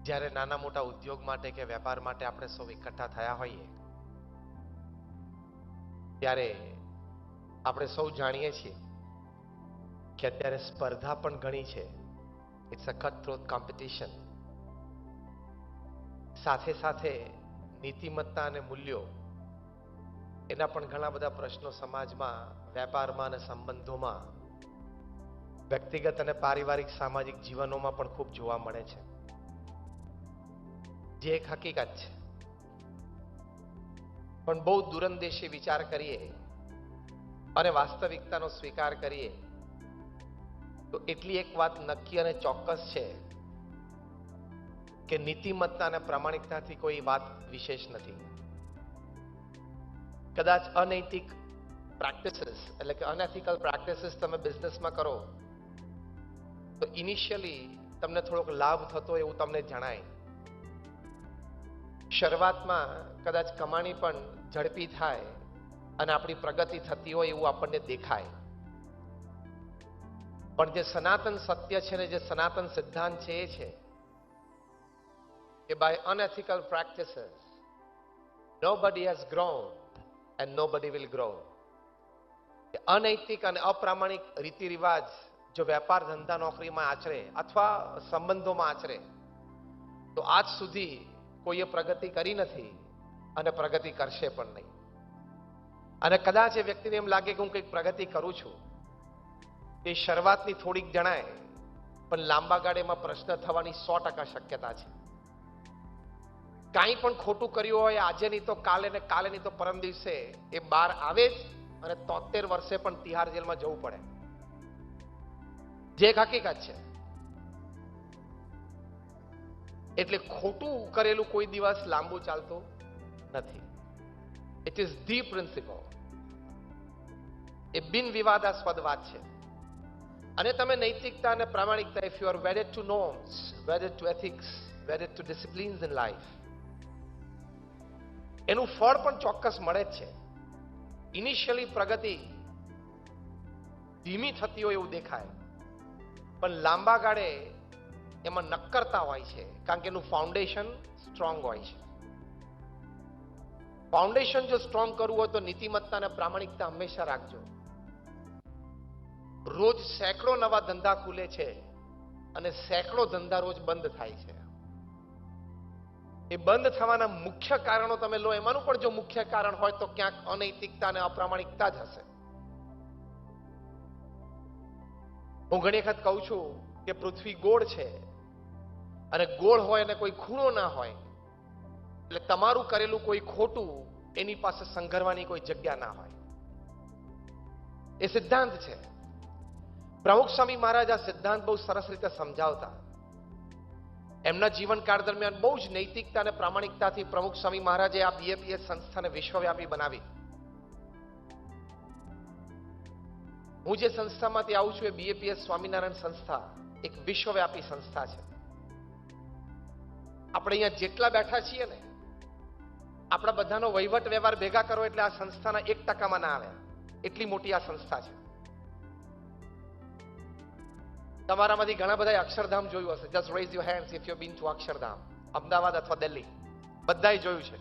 જ્યારે નાના મોટા ઉદ્યોગ માટે કે વેપાર માટે આપણે સૌ એકઠા થયા હોઈએ ત્યારે આપણે સૌ જાણીએ છીએ કે અત્યારે સ્પર્ધા પણ ઘણી છે. It's a cut throat competition. સાથે સાથે નીતિમત્તા અને મૂલ્યો એના પણ ઘણા બધા પ્રશ્નો સમાજમાં, વેપારમાં અને સંબંધોમાં, વ્યક્તિગત અને પારિવારિક સામાજિક જીવનોમાં પણ ખૂબ જોવા મળે છે, જે એક હકીકત છે. પણ બહુ દૂરંદેશી વિચાર કરીએ અને વાસ્તવિકતાનો સ્વીકાર કરીએ તો એટલી એક વાત નક્કી અને ચોક્કસ છે કે નીતિમત્તા અને પ્રામાણિકતાથી કોઈ વાત વિશેષ નથી. કદાચ અનૈતિક પ્રેક્ટિસીસ એટલે કે અનએથિકલ પ્રેક્ટિસીસ તમે બિઝનેસમાં કરો તો ઇનિશિયલી તમને થોડોક લાભ થતો એવું તમને જણાય. શરૂઆતમાં કદાચ કમાણી પણ ઝડપી થાય અને આપણી પ્રગતિ થતી હોય એવું આપણને દેખાય. પણ જે સનાતન સત્ય છે ને જે સનાતન સિદ્ધાંત છે એ છે કે by unethical practices nobody has grown and nobody will grow. અનૈતિક અને અપ્રામાણિક રીતિ રિવાજ જો વેપાર ધંધા નોકરીમાં આચરે અથવા સંબંધોમાં આચરે તો આજ સુધી કોઈએ પ્રગતિ કરી નથી અને પ્રગતિ કરશે પણ નહીં. અને કદાચ એ વ્યક્તિને એમ લાગે કે હું કંઈક પ્રગતિ કરું છું, એ શરૂઆતની થોડીક જણાય પણ લાંબા ગાળેમાં પ્રશ્ન થવાની 100% શક્યતા છે. કાંઈ પણ ખોટું કર્યું હોય આજે નહીં તો કાલે ને કાલે નહીં તો પરમ દિવસે એ બહાર આવે જ અને 73 વર્ષે પણ તિહાર જેલમાં જવું પડે, જે એક હકીકત છે. એટલે ખોટું કરેલું કોઈ દિવસ લાંબુ ચાલતું નથી. It is the principle. એ બિન વિવાદાસ્પદ વાત છે. અને તમે નૈતિકતા અને પ્રામાણિકતા, if you are wedded to norms, wedded to ethics, wedded to disciplines in life, એનું ફળ પણ ચોક્કસ મળે જ છે. ઇનિશિયલી પ્રગતિ ધીમી થતી હોય એવું દેખાય પણ લાંબા ગાળે એમાં નક્કરતા હોય છે, કારણ કે એનું ફાઉન્ડેશન સ્ટ્રોંગ હોય છે. ફાઉન્ડેશન જો સ્ટ્રોંગ કરવું હોય તો નીતિમત્તા અને પ્રામાણિકતા હંમેશા રાખજો. રોજ સેંકડો નવા ધંધા ખુલે છે અને સેંકડો ધંધા રોજ બંધ થાય છે. એ બંધ થવાના મુખ્ય કારણો તમે લો, એમાંનું પણ જો મુખ્ય કારણ હોય તો ક્યાંક અનૈતિકતા અને અપ્રામાણિકતા જ હશે. હું ઘણી વખત કહું છું કે પૃથ્વી ગોળ છે અને ગોળ હોય અને કોઈ ખૂણો ના હોય એટલે તમારું કરેલું કોઈ ખોટું એની પાસે સંઘરવાની કોઈ જગ્યા ના હોય. એ સિદ્ધાંત છે. પ્રમુખ સ્વામી મહારાજ આ સિદ્ધાંત બહુ સરસ રીતે સમજાવતા. એમના જીવનકાળ દરમિયાન બહુ જ નૈતિકતા અને પ્રામાણિકતાથી પ્રમુખ સ્વામી મહારાજે આ બીએપીએસ સંસ્થાને વિશ્વવ્યાપી બનાવી. હું જે સંસ્થામાંથી આવું છું એ બીએપીએસ સ્વામિનારાયણ સંસ્થા એક વિશ્વવ્યાપી સંસ્થા છે. આપણે અહીંયા જેટલા બેઠા છીએ ને, આપણા બધાનો વહીવટ વ્યવહાર ભેગા કરો એટલે આ સંસ્થાના 1% ના આવે, એટલી મોટી આ સંસ્થા છે. તમારામાંથી ઘણા બધા અક્ષરધામ જોયું હશે. Just rays your hands if you bin two Akshardham. Ahmedabad અથવા દિલ્હી બધાએ જોયું છે.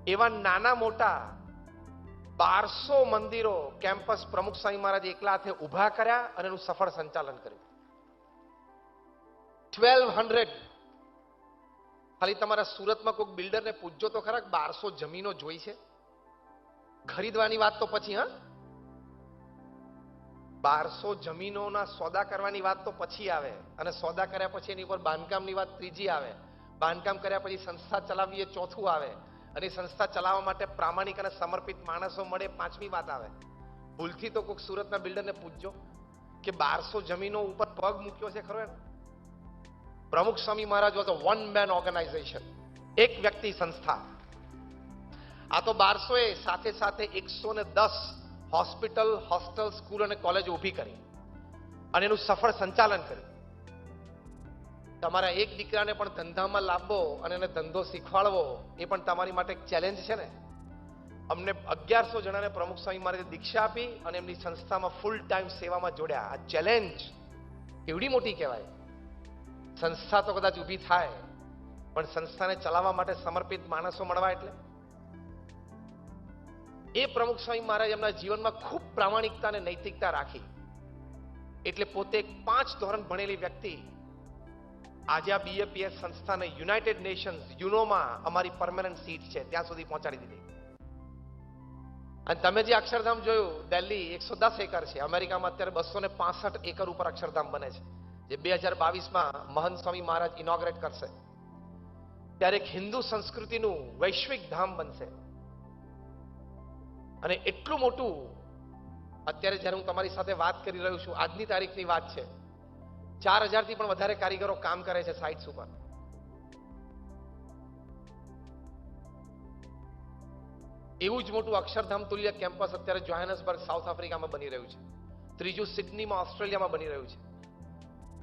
એવા નાના મોટા 1200 મંદિરો કેમ્પસ પ્રમુખ સ્વામી મહારાજ એકલા હાથે ઉભા કર્યા અને એનું સફળ સંચાલન કર્યું. 1200. ખાલી તમારા સુરતમાં કોઈક બિલ્ડરને પૂછજો તો ખરા 1200 જમીનો જોઈ છે. ખરીદવાની વાત તો પછી, 1200 જમીનોના સોદા કરવાની વાત તો પછી આવે અને સોદા કર્યા પછી એની ઉપર બાંધકામની વાત ત્રીજી આવે. બાંધકામ કર્યા પછી સંસ્થા ચલાવવી એ ચોથું આવે અને સંસ્થા ચલાવવા માટે પ્રામાણિક અને સમર્પિત માણસો મળે પાંચમી વાત આવે. ભૂલથી તો કોઈક સુરતના બિલ્ડરને પૂછજો કે 1200 જમીનો ઉપર પગ મૂક્યો છે ખરો એને? Pramukh Swami Maharaj was a one man organization, એક વ્યક્તિ સંસ્થા. આ તો 1200 એ સાથે સાથે 110 હોસ્પિટલ, હોસ્ટેલ, સ્કૂલ અને કોલેજ ઊભી કરી અને એનું સફળ સંચાલન કર્યું. તમારા એક દીકરાને પણ ધંધામાં લાવવો અને એને ધંધો શીખવાડવો એ પણ તમારી માટે એક ચેલેન્જ છે ને. અમને 1100 જણાને પ્રમુખ સ્વામી મહારાજે દીક્ષા આપી અને એમની સંસ્થામાં ફૂલ ટાઈમ સેવામાં જોડ્યા. આ ચેલેન્જ એવડી મોટી કહેવાય. સંસ્થા તો કદાચ ઊભી થાય, પણ સંસ્થાને ચલાવવા માટે સમર્પિત માણસો મળવા એટલે એ પ્રમુખ સ્વામી મહારાજ એમના જીવનમાં ખૂબ પ્રામાણિકતા અને નૈતિકતા રાખી. એટલે પોતે 5 ધોરણ ભણેલી વ્યક્તિ આજે આ બીએપીએસ સંસ્થાને યુનાઇટેડ નેશન્સ યુનોમાં અમારી પરમેનન્ટ સીટ છે ત્યાં સુધી પહોંચાડી દીધી. અને તમે જે અક્ષરધામ જોયું દિલ્હી 110 એકર છે, અમેરિકામાં અત્યારે 265 એકર ઉપર અક્ષરધામ બને છે, જે 2022માં મહંત સ્વામી મહારાજ ઇનોગ્રેટ કરશે. ત્યારે એક હિન્દુ સંસ્કૃતિનું વૈશ્વિક ધામ બનશે. અને એટલું મોટું અત્યારે જ્યારે હું તમારી સાથે વાત કરી રહ્યો છું, આજની તારીખની વાત છે, 4000 થી પણ વધારે કારીગરો કામ કરે છે સાઇટ્સ ઉપર. એવું જ મોટું અક્ષરધામ તુલ્ય કેમ્પસ અત્યારે જોહાનસબર્ગ સાઉથ આફ્રિકામાં બની રહ્યું છે. ત્રીજું સિડનીમાં ઓસ્ટ્રેલિયામાં બની રહ્યું છે.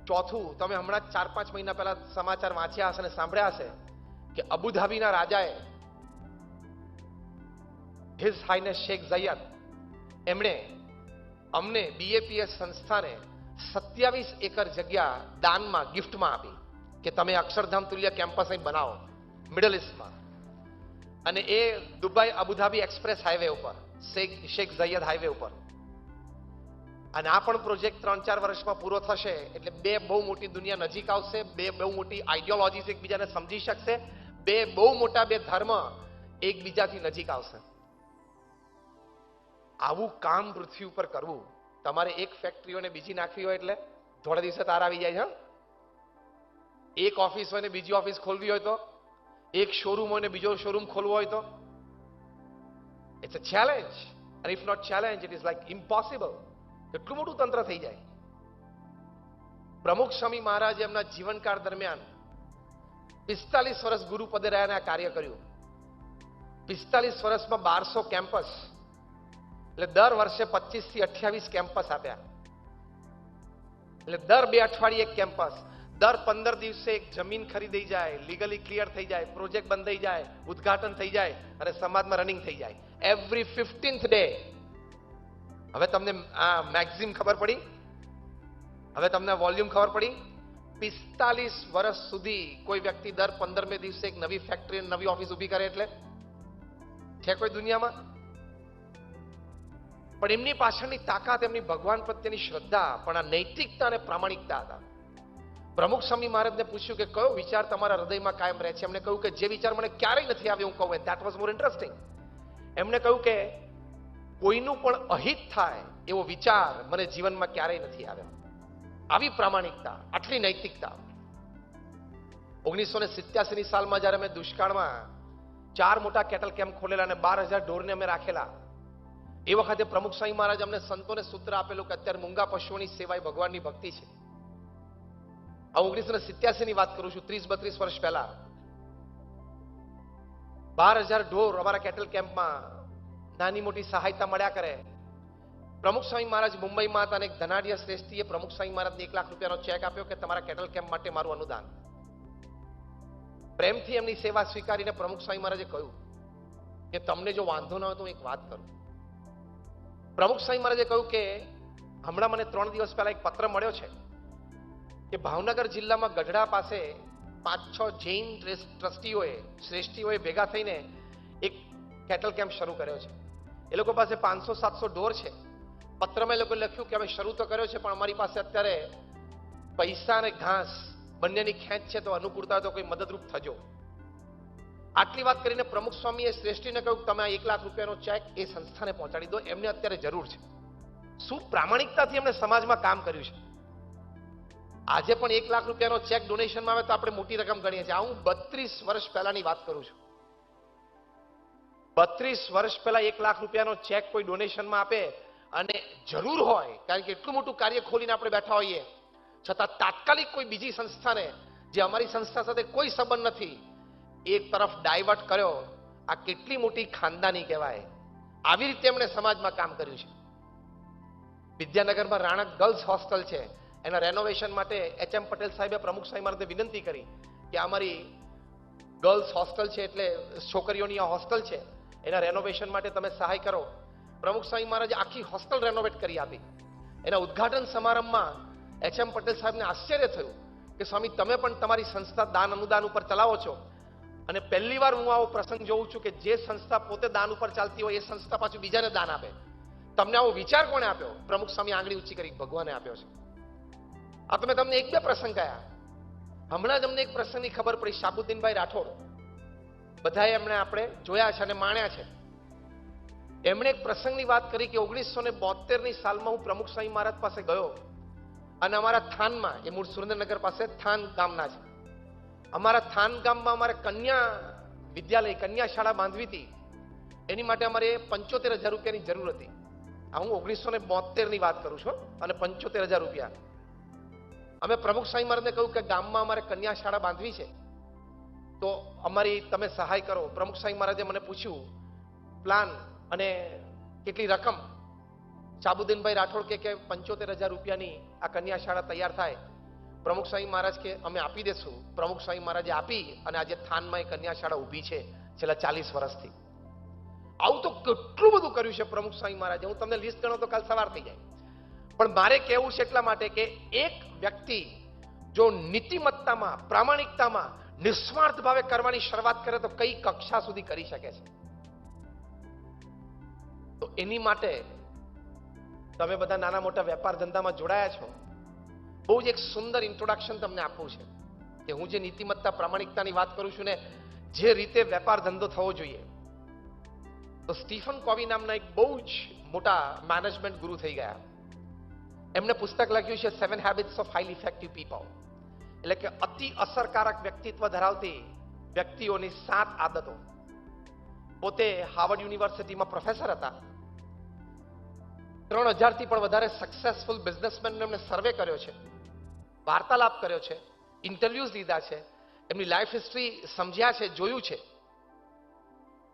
ચોથું તમે હમણાં 4-5 મહિના પહેલા સમાચાર વાંચ્યા હશે અને સાંભળ્યા હશે કે અબુધાબીના રાજાએ હિઝ હાઇનેસ શેખ ઝાયદ એમણે અમને બીએપીએસ સંસ્થાને 27 એકર જગ્યા દાનમાં ગિફ્ટમાં આપી કે તમે અક્ષરધામ તુલ્ય કેમ્પસ અહીં બનાવો મિડલ ઇસ્ટમાં. અને એ દુબઈ અબુધાબી એક્સપ્રેસ હાઈવે ઉપર, શેખ ઝાયદ હાઈવે ઉપર. અને આ પણ પ્રોજેક્ટ 3-4 વર્ષમાં પૂરો થશે એટલે 2 બહુ મોટી દુનિયા નજીક આવશે, 2 બહુ મોટી આઈડિયોલોજીસ એકબીજાને સમજી શકશે, 2 બહુ મોટા 2 ધર્મ એકબીજાથી નજીક આવશે. આવું કામ પૃથ્વી ઉપર કરવું, તમારે એક ફેક્ટરીઓને બીજી નાખવી હોય એટલે થોડા દિવસે તાર આવી જાય છે. એક ઓફિસ હોય ને બીજી ઓફિસ ખોલવી હોય તો, એક શોરૂમ હોય ને બીજો શોરૂમ ખોલવો હોય તો, ઇટ્સ અ ચેલેન્જ. અને if not challenge it is like impossible. એટલું મોટું તંત્ર થઈ જાય. પ્રમુખ સ્વામી મહારાજે એમના જીવનકાળ દરમિયાન 45 વર્ષ ગુરુ પદે રહ્યા અને આ કાર્ય કર્યું. 45 વર્ષમાં 1200 કેમ્પસ, એટલે દર વર્ષે 25 થી 28 કેમ્પસ આપ્યા. એટલે દર 2 અઠવાડિયે એક કેમ્પસ, દર 15 દિવસે એક જમીન ખરીદી જાય, લીગલી ક્લિયર થઈ જાય, પ્રોજેક્ટ બંધ થઈ જાય, ઉદ્ઘાટન થઈ જાય અને સમાજમાં રનિંગ થઈ જાય. Every 15th day. હવે તમને આ મેગઝીન ખબર પડી, હવે તમને વોલ્યુમ ખબર પડી. 45 વર્ષ સુધી કોઈ વ્યક્તિ દર 15મે દિવસે એક નવી ફેક્ટરી, નવી ઓફિસ ઊભી કરે એટલે છે કોઈ દુનિયામાં? પણ એમની પાછળની તાકાત એમની ભગવાન પ્રત્યેની શ્રદ્ધા, પણ આ નૈતિકતા અને પ્રામાણિકતા હતા. પ્રમુખ સ્વામી મહારાજને પૂછ્યું કે કયો વિચાર તમારા હૃદયમાં કાયમ રહે છે? એમણે કહ્યું કે જે વિચાર મને ક્યારેય નથી આવ્યો હું કહું. That was more interesting. એમણે કહ્યું કે કોઈનું પણ અહિત થાય એવો વિચાર મને જીવનમાં ક્યારેય નથી આવ્યો. આવી પ્રામાણિકતા, આટલી નૈતિકતા. 1987ની સાલમાં જ્યારે અમે દુષ્કાળમાં 4 મોટા કેટલ કેમ્પ ખોલેલા અને 12,000 ઢોરને અમે રાખેલા, એ વખતે પ્રમુખ સ્વામી મહારાજ અમને સંતોને સૂત્ર આપેલું કે અત્યારે મૂંગા પશુઓની સેવા એ ભગવાનની ભક્તિ છે. આ 1987ની વાત કરું છું, 30-32 વર્ષ પહેલા. 12,000 ઢોર અમારા કેટલ કેમ્પમાં નાની મોટી સહાયતા મળ્યા કરે. પ્રમુખ સ્વામી મહારાજ મુંબઈમાં હતા અને એક ધનાઢ્ય શ્રેષ્ઠીએ પ્રમુખ સ્વામી મહારાજને 1 લાખ રૂપિયાનો ચેક આપ્યો કે તમારા કેટલ કેમ્પ માટે મારું અનુદાન. પ્રેમથી એમની સેવા સ્વીકારીને પ્રમુખ સ્વામી મહારાજે કહ્યું કે તમને જો વાંધો ન હોય તો એક વાત કરું. પ્રમુખ સ્વામી મહારાજે કહ્યું કે હમણાં મને 3 દિવસ પહેલા એક પત્ર મળ્યો છે કે ભાવનગર જિલ્લામાં ગઢડા પાસે 5-6 જૈન ટ્રસ્ટીઓએ, શ્રેષ્ઠીઓએ ભેગા થઈને એક કેટલ કેમ્પ શરૂ કર્યો છે. એ લોકો પાસે 500-700 ઢોર છે. પત્રમાં એ લોકોએ લખ્યું કે અમે શરૂ તો કર્યો છે પણ અમારી પાસે અત્યારે પૈસા અને ઘાસ બંનેની ખેંચ છે, તો અનુકૂળતા તો કોઈ મદદરૂપ થજો. આટલી વાત કરીને પ્રમુખ સ્વામીએ શ્રેષ્ઠીને કહ્યું તમે આ 1 લાખ રૂપિયાનો ચેક એ સંસ્થાને પહોંચાડી દો, એમને અત્યારે જરૂર છે. શું પ્રામાણિકતાથી એમણે સમાજમાં કામ કર્યું છે. આજે પણ 1 લાખ રૂપિયાનો ચેક ડોનેશનમાં આવે તો આપણે મોટી રકમ ગણીએ છીએ. આ હું 32 વર્ષ પહેલાની વાત કરું છું. 32 વર્ષ પહેલા 1 લાખ રૂપિયાનો ચેક કોઈ ડોનેશનમાં આપે અને જરૂર હોય, કારણ કે એટલું મોટું કાર્ય ખોલીને આપણે બેઠા હોઈએ, છતાં તાત્કાલિક કોઈ બીજી સંસ્થાને જે અમારી સંસ્થા સાથે કોઈ સંબંધ નથી એક તરફ ડાયવર્ટ કર્યો, આ કેટલી મોટી ખાનદાની કહેવાય. આવી રીતે એમણે સમાજમાં કામ કર્યું છે. વિદ્યાનગરમાં રાણક ગર્લ્સ હોસ્ટેલ છે, એના રેનોવેશન માટે એચ.એમ. પટેલ સાહેબે પ્રમુખ સ્વામી મહારાજને વિનંતી કરી કે અમારી ગર્લ્સ હોસ્ટેલ છે, એટલે છોકરીઓની આ હોસ્ટેલ છે, એના રેનોવેશન માટે તમે સહાય કરો. પ્રમુખ સ્વામી મહારાજે આખી હોસ્ટેલ રેનોવેટ કરી આપી. એના ઉદ્ઘાટન સમારંભમાં એચ.એમ. પટેલ સાહેબને આશ્ચર્ય થયું કે સ્વામી તમે પણ તમારી સંસ્થા દાન અનુદાન ઉપર ચલાવો છો, અને પહેલી વાર હું આવો પ્રસંગ જોઉં છું કે જે સંસ્થા પોતે દાન ઉપર ચાલતી હોય એ સંસ્થા પાછું બીજાને દાન આપે. તમને આવો વિચાર કોણે આપ્યો? પ્રમુખ સ્વામી આંગળી ઊંચી કરી, ભગવાને આપ્યો છે. આ તમે તમને એક બે પ્રસંગ કયા. હમણાં જ અમને એક પ્રસંગની ખબર પડી, શાબુદ્દીનભાઈ રાઠોડ, બધાએ એમણે આપણે જોયા છે અને માણ્યા છે. એમણે એક પ્રસંગની વાત કરી કે 1972ની સાલમાં હું પ્રમુખ સ્વામી મહારાજ પાસે ગયો અને અમારા થાનમાં, એ મૂળ સુરેન્દ્રનગર પાસે થાન ગામના છે, અમારા થાન ગામમાં અમારે કન્યા વિદ્યાલય, કન્યા શાળા બાંધવી હતી. એની માટે અમારે 75,000 રૂપિયાની જરૂર હતી. આ હું 1972ની વાત કરું છું, અને 75,000 રૂપિયા. અમે પ્રમુખ સ્વામી મહારાજને કહ્યું કે ગામમાં અમારે કન્યા શાળા બાંધવી છે, તો અમારી તમે સહાય કરો. પ્રમુખ સ્વામી મહારાજે મને પૂછ્યું પ્લાન અને કેટલી રકમ. શાબુદ્દીનભાઈ રાઠોડ કે 75,000 રૂપિયાની આ કન્યા શાળા તૈયાર થાય. પ્રમુખ સ્વામી મહારાજ કે અમે આપી દેશું. પ્રમુખ સ્વામી મહારાજે આપી, અને આજે થાનમાં એ કન્યા શાળા ઊભી છે છેલ્લા 40 વર્ષથી. આવું તો કેટલું બધું કર્યું છે પ્રમુખ સ્વામી મહારાજે. હું તમને લિસ્ટ ગણો તો કાલ સવાર થઈ જાય. પણ મારે કહેવું છે એટલા માટે કે એક વ્યક્તિ જો નીતિમત્તામાં, પ્રામાણિકતામાં, નિસ્વાર્થ ભાવે કરવાની શરૂઆત કરે તો કઈ કક્ષા સુધી કરી શકે છે. તો એની માટે તમે બધા નાના મોટા વેપાર ધંધામાં જોડાયા છો. બહુ જ એક સુંદર ઇન્ટ્રોડક્શન તમને આપવું છે કે હું જે નીતિમત્તા, પ્રામાણિકતાની વાત કરું છું ને, જે રીતે વેપાર ધંધો થવો જોઈએ. તો સ્ટીફન કોવી નામના એક બહુ જ મોટા મેનેજમેન્ટ ગુરુ થઈ ગયા. એમને પુસ્તક લખ્યું છે 7 habits of highly effective people, એટલે કે અતિ અસરકારક વ્યક્તિત્વ ધરાવતી વ્યક્તિઓની 7 આદતો. પોતે હાર્વર્ડ યુનિવર્સિટીમાં પ્રોફેસર હતા. 3000 થી પણ વધારે સક્સેસફુલ બિઝનેસમેનનો એમને સર્વે કર્યો છે, વાર્તાલાપ કર્યો છે, ઇન્ટરવ્યુઝ લીધા છે, એમની લાઈફ હિસ્ટ્રી સમજ્યા છે, જોયું છે,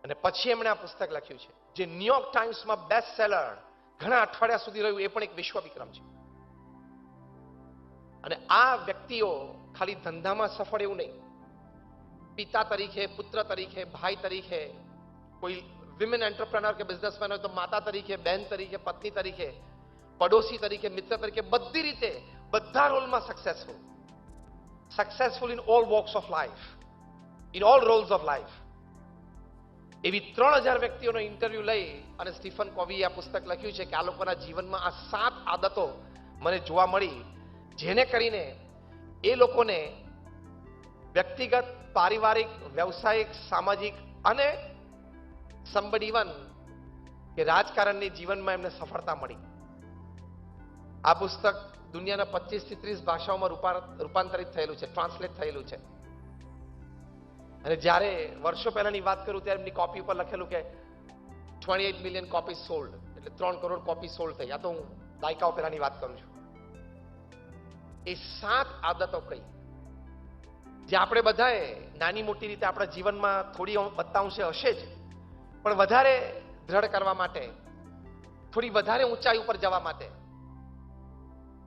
અને પછી એમણે આ પુસ્તક લખ્યું છે જે ન્યુયોર્ક ટાઈમ્સમાં બેસ્ટ સેલર ઘણા અઠવાડિયા સુધી રહ્યું. એ પણ એક વિશ્વ વિક્રમ છે. અને આ વ્યક્તિઓ ખાલી ધંધામાં સફળ એવું નહીં, પિતા તરીકે, પુત્ર તરીકે, ભાઈ તરીકે, કોઈ વિમેન એન્ટરપ્રેનર કે બિઝનેસમેન હોય તો માતા તરીકે, બહેન તરીકે, પત્ની તરીકે, પડોશી તરીકે, મિત્ર તરીકે, બધી રીતે બધા રોલમાં successful in all walks of life, in all Rolls of life. એવી 3000 વ્યક્તિઓનો ઇન્ટરવ્યુ લઈ અને સ્ટીફન કોવીએ આ પુસ્તક લખ્યું છે કે આ લોકોના જીવનમાં આ 7 આદતો મને જોવા મળી, જેને કરીને એ લોકોને વ્યક્તિગત, પારિવારિક, વ્યવસાયિક, સામાજિક અને somebody even કે રાજકારણની જીવનમાં એમને સફળતા મળી. આ પુસ્તક દુનિયાના 25 થી 30 ભાષાઓમાં રૂપાંતરિત થયેલું છે, ટ્રાન્સલેટ થયેલું છે. અને જ્યારે વર્ષો પહેલાની વાત કરું ત્યારે એમની કોપી ઉપર લખેલું કે 28 મિલિયન કોપી સોલ્ડ, એટલે 3 કરોડ કોપી સોલ્ડ થઈ. આ તો હું દાયકાઓ પહેલાની વાત કરું છું. એ 7 આદતો કઈ જે આપણે બધાએ નાની મોટી રીતે આપણા જીવનમાં થોડી બતાવશે હશે જ, પણ વધારે દ્રઢ કરવા માટે, થોડી વધારે ઊંચાઈ ઉપર જવા માટે,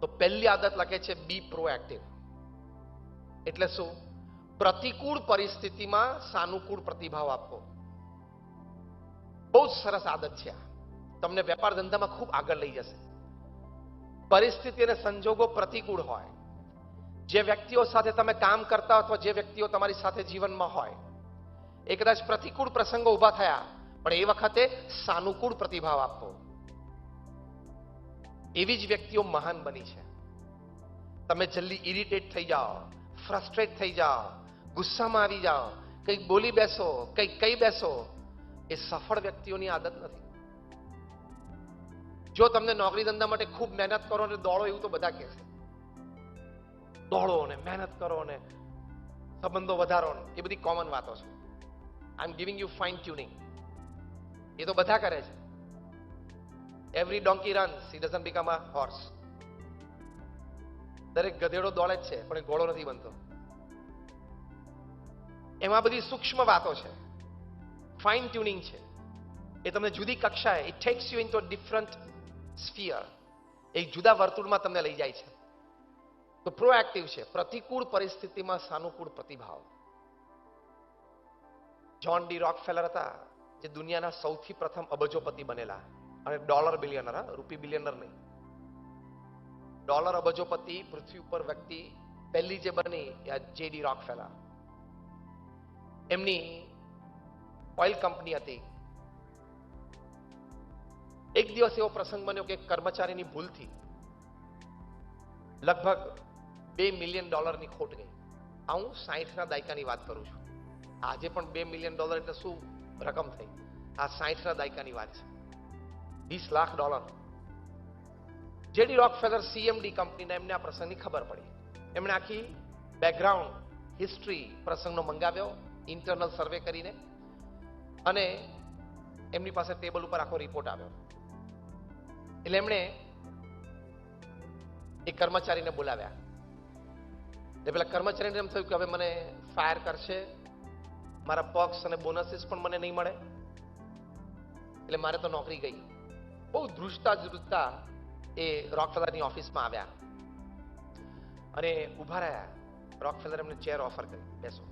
તો પહેલી આદત લખે છે બી પ્રોએક્ટિવ. એટલે શું? પ્રતિકૂળ પરિસ્થિતિમાં સાનુકૂળ પ્રતિભાવ આપવો. બહુ જ સરસ આદત છે આ. તમને વેપાર ધંધામાં ખૂબ આગળ લઈ જશે. પરિસ્થિતિ અને સંજોગો પ્રતિકૂળ હોય, જે વ્યક્તિઓ સાથે તમે કામ કરતા હો અથવા જે વ્યક્તિઓ તમારી સાથે જીવનમાં હોય, એ કદાચ પ્રતિકૂળ પ્રસંગો ઉભા થયા, પણ એ વખતે સાનુકૂળ પ્રતિભાવ આપવો. એવી જ વ્યક્તિઓ મહાન બની છે. તમે જલ્દી ઇરિટેટ થઈ જાઓ, ફ્રસ્ટ્રેટ થઈ જાઓ, ગુસ્સામાં આવી જાઓ, કંઈક બોલી બેસો, કંઈક કહી બેસો, એ સફળ વ્યક્તિઓની આદત નથી. જો તમને નોકરી ધંધા માટે ખૂબ મહેનત કરો અને દોડો એવું તો બધા કહે છે, દોડો ને મહેનત કરો ને સંબંધો વધારો ને, એ બધી કોમન વાતો છે. I am giving you fine tuning. એ તો બધા કરે છે. Every donkey runs, he doesn't become a horse. દરેક ગધેડો દોડે જ છે, પણ એ ઘોડો નથી બનતો. એમાં બધી સૂક્ષ્મ વાતો છે, ફાઇન ટ્યુનિંગ છે. એ તમને જુદી કક્ષાએ, it tax you into a different sphere, એક જુદા વર્તુળમાં તમને લઈ જાય છે. તો પ્રોએક્ટિવ છે, પ્રતિકૂળ પરિસ્થિતિમાં સાનુકૂળ પ્રતિભાવ. જ્હોન ડી રોકફેલર હતા, જે દુનિયાના સૌથી પ્રથમ અબજોપતિ બનેલા, અને ડોલર બિલિયનર, રૂપી બિલિયનર નહીં. ડોલર અબજોપતિ પૃથ્વી ઉપર વ્યક્તિ પહેલી જે બની જેડી રોકફેલર, એમની ઓઇલ કંપની હતી. એક દિવસ એવો પ્રસંગ બન્યો કે કર્મચારીની ભૂલથી લગભગ $2 મિલિયન ખોટ ગઈ. આ હું 60ના દાયકાની વાત કરું છું. આજે પણ $2 મિલિયન એટલે શું રકમ થઈ? આ 60ના દાયકાની વાત છે. $20 લાખ. જેડી રોકફેલર સીએમડી કંપનીના એમને આ પ્રસંગની ખબર પડી. એમણે આખી બેકગ્રાઉન્ડ હિસ્ટ્રી પ્રસંગનો મંગાવ્યો ઇન્ટરનલ સર્વે કરીને, અને એમની પાસે ટેબલ ઉપર આખો રિપોર્ટ આવ્યો. એટલે એમણે એક કર્મચારીને બોલાવ્યા. એટલે પેલા કર્મચારીને એમ થયું કે હવે મને ફાયર કરશે, મારા પક્ષ અને બોનસીસ પણ મને નહીં મળે, એટલે મારે તો નોકરી ગઈ. બહુ ધ્રુજતા એ રોકફેલરની ઓફિસમાં આવ્યા અને ઉભા રહ્યા. રોકફેલર એમને ચેર ઓફર કરી, બેસો.